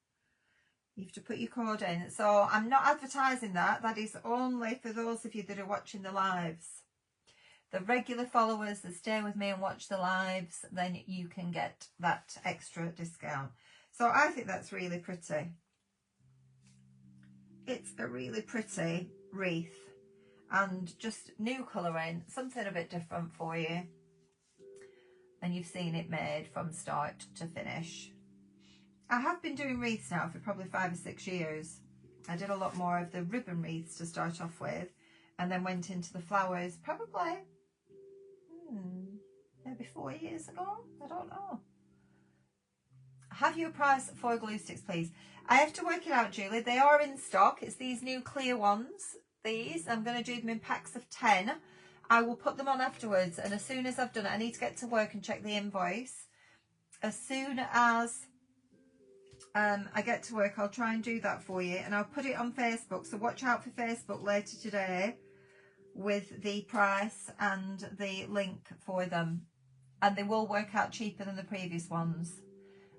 S1: You have to put your code in. So I'm not advertising that. That is only for those of you that are watching the lives. The regular followers that stay with me and watch the lives, then you can get that extra discount. So I think that's really pretty. It's a really pretty wreath. And just new colouring, something a bit different for you. And you've seen it made from start to finish. I have been doing wreaths now for probably 5 or 6 years. I did a lot more of the ribbon wreaths to start off with, and then went into the flowers probably maybe 4 years ago. I don't know. Have you a price for glue sticks, please? I have to work it out, Julie. They are in stock. It's these new clear ones. These, I'm going to do them in packs of 10. I will put them on afterwards, and as soon as I've done it, I need to get to work and check the invoice. As soon as I get to work, I'll try and do that for you, and I'll put it on Facebook. So watch out for Facebook later today with the price and the link for them, and they will work out cheaper than the previous ones.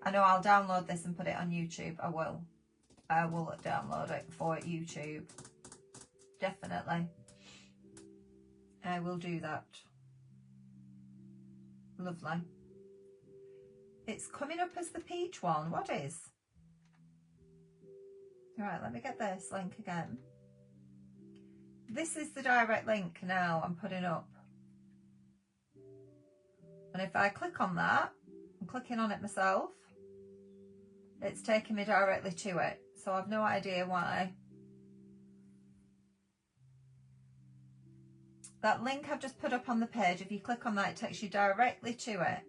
S1: I know I'll download this and put it on YouTube. I will download it for YouTube. Definitely. I will do that. Lovely. It's coming up as the peach one. What is? Right, let me get this link again. This is the direct link now I'm putting up. And if I click on that, I'm clicking on it myself, it's taking me directly to it. So I've no idea why. That link I've just put up on the page, if you click on that, it takes you directly to it.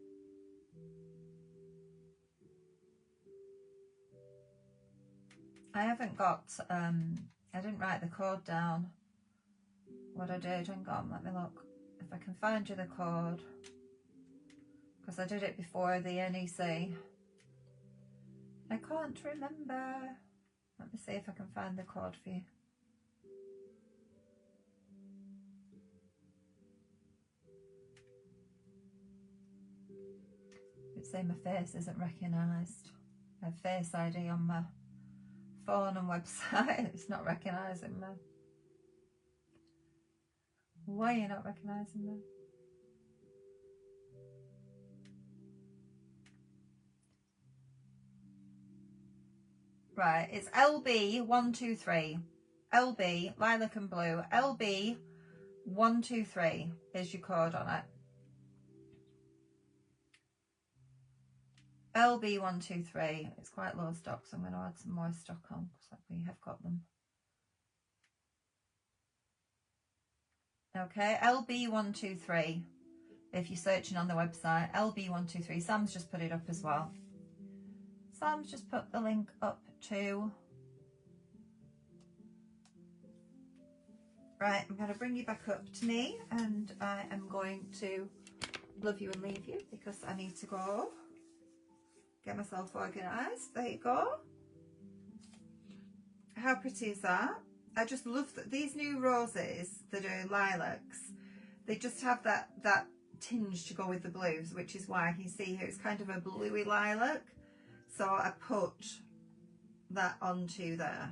S1: I haven't got, I didn't write the code down. What I did, hang on, let me look. If I can find you the code. Because I did it before the NEC. I can't remember. Let me see if I can find the code for you. It's saying my face isn't recognised. I have Face ID on my phone and website. It's not recognising me. Why are you not recognising me? Right, it's LB123. LB, lilac and blue. LB 123 is your code on it. LB123. It's quite low stock, so I'm going to add some more stock on because we have got them. Okay, LB123. If you're searching on the website, LB123. Sam's just put it up as well. Sam's just put the link up too. Right, I'm going to bring you back up to me, and I am going to love you and leave you because I need to go get myself organised. There you go. How pretty is that? I just love that these new roses that are lilacs. They just have that tinge to go with the blues, which is why you see here it's kind of a bluey lilac. So I put that onto there.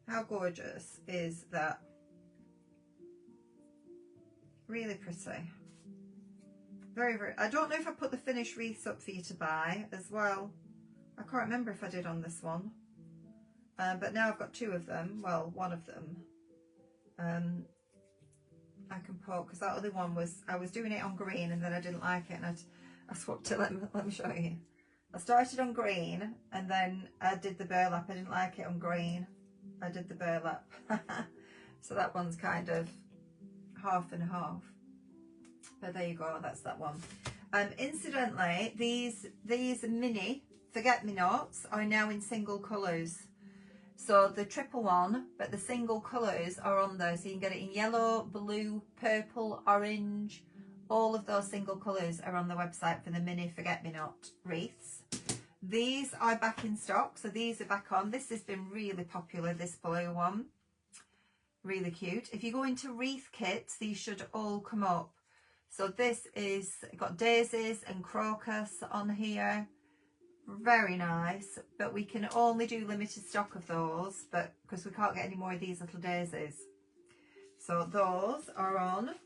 S1: How gorgeous is that? Really pretty. Very, very. I don't know if I put the finished wreaths up for you to buy as well. I can't remember if I did on this one. But now I've got two of them. Well, one of them. I can put, because that other one was, I was doing it on green and then I didn't like it and I swapped it. Let me show you. I started on green and then I did the burlap. I didn't like it on green. I did the burlap. So that one's kind of half and half. But there you go, that's that one. Incidentally, these mini forget-me-nots are now in single colours. So the triple one, but the single colours are on there. So you can get it in yellow, blue, purple, orange. All of those single colours are on the website for the mini forget-me-not wreaths. These are back in stock, so these are back on. This has been really popular, this blue one. Really cute. If you go into wreath kits, these should all come up. So this is got daisies and crocus on here. Very nice, but we can only do limited stock of those, but because we can't get any more of these little daisies. So those are on.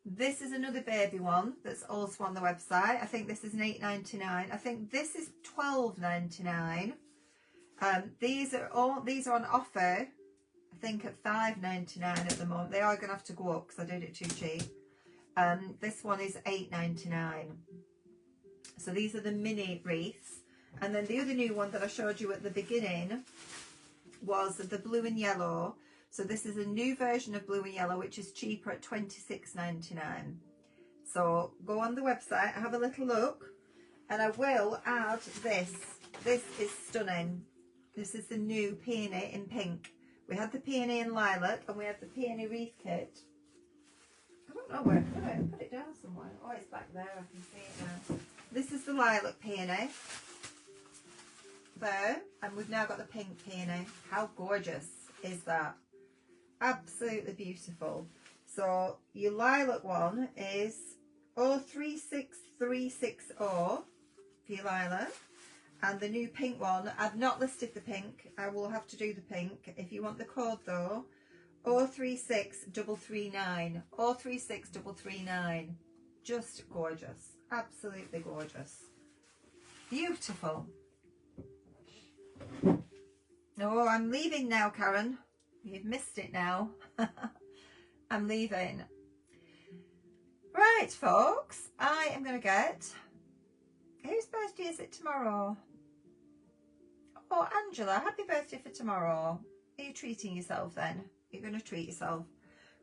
S1: This is another baby one that's also on the website. I think this is an $8.99. I think this is $12.99. These are on offer. I think at $5.99 at the moment. They are going to have to go up because I did it too cheap. This one is $8.99. So these are the mini wreaths. And then the other new one that I showed you at the beginning was the blue and yellow. So this is a new version of blue and yellow, which is cheaper at $26.99. So go on the website, have a little look, and I will add this. This is stunning. This is the new peony in pink. We had the peony in lilac and we had the peony wreath kit. I don't know where to put it. Put it down somewhere. Oh, it's back there. I can see it now. This is the lilac peony. There. And we've now got the pink peony. How gorgeous is that? Absolutely beautiful. So your lilac one is 036360 for your lilac. And the new pink one, I've not listed the pink. I will have to do the pink. If you want the code though, 036339. 036339. Just gorgeous. Absolutely gorgeous. Beautiful. Oh, I'm leaving now, Karen. You've missed it now. I'm leaving. Right, folks. I am going to get... Whose birthday is it tomorrow? Oh, Angela, happy birthday for tomorrow. Are you treating yourself then? You're going to treat yourself.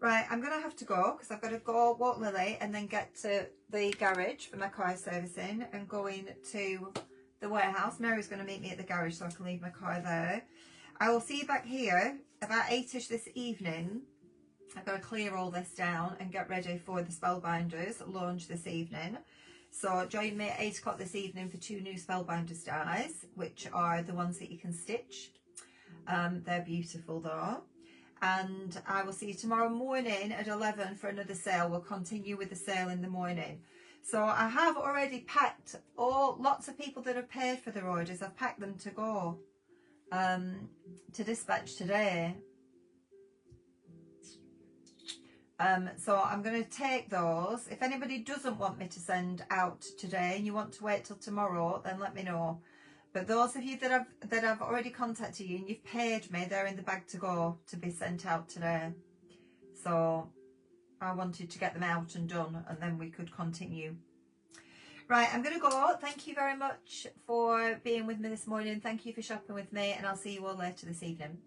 S1: Right, I'm going to have to go because I've got to go walk Lily and then get to the garage for my car servicing and going to the warehouse. Mary's going to meet me at the garage so I can leave my car there. I will see you back here about 8ish this evening. I've got to clear all this down and get ready for the Spellbinders launch this evening. So join me at 8 o'clock this evening for 2 new Spellbinders dies, which are the ones that you can stitch. They're beautiful though. And I will see you tomorrow morning at 11 for another sale. We'll continue with the sale in the morning. So I have already packed lots of people that have paid for their orders. I've packed them to go to dispatch today. So I'm going to take those. If anybody doesn't want me to send out today and you want to wait till tomorrow, then let me know. But those of you that I've already contacted you and you've paid me, they're in the bag to go to be sent out today. So I wanted to get them out and done, and then we could continue. Right, I'm going to go. Thank you very much for being with me this morning. Thank you for shopping with me, and I'll see you all later this evening.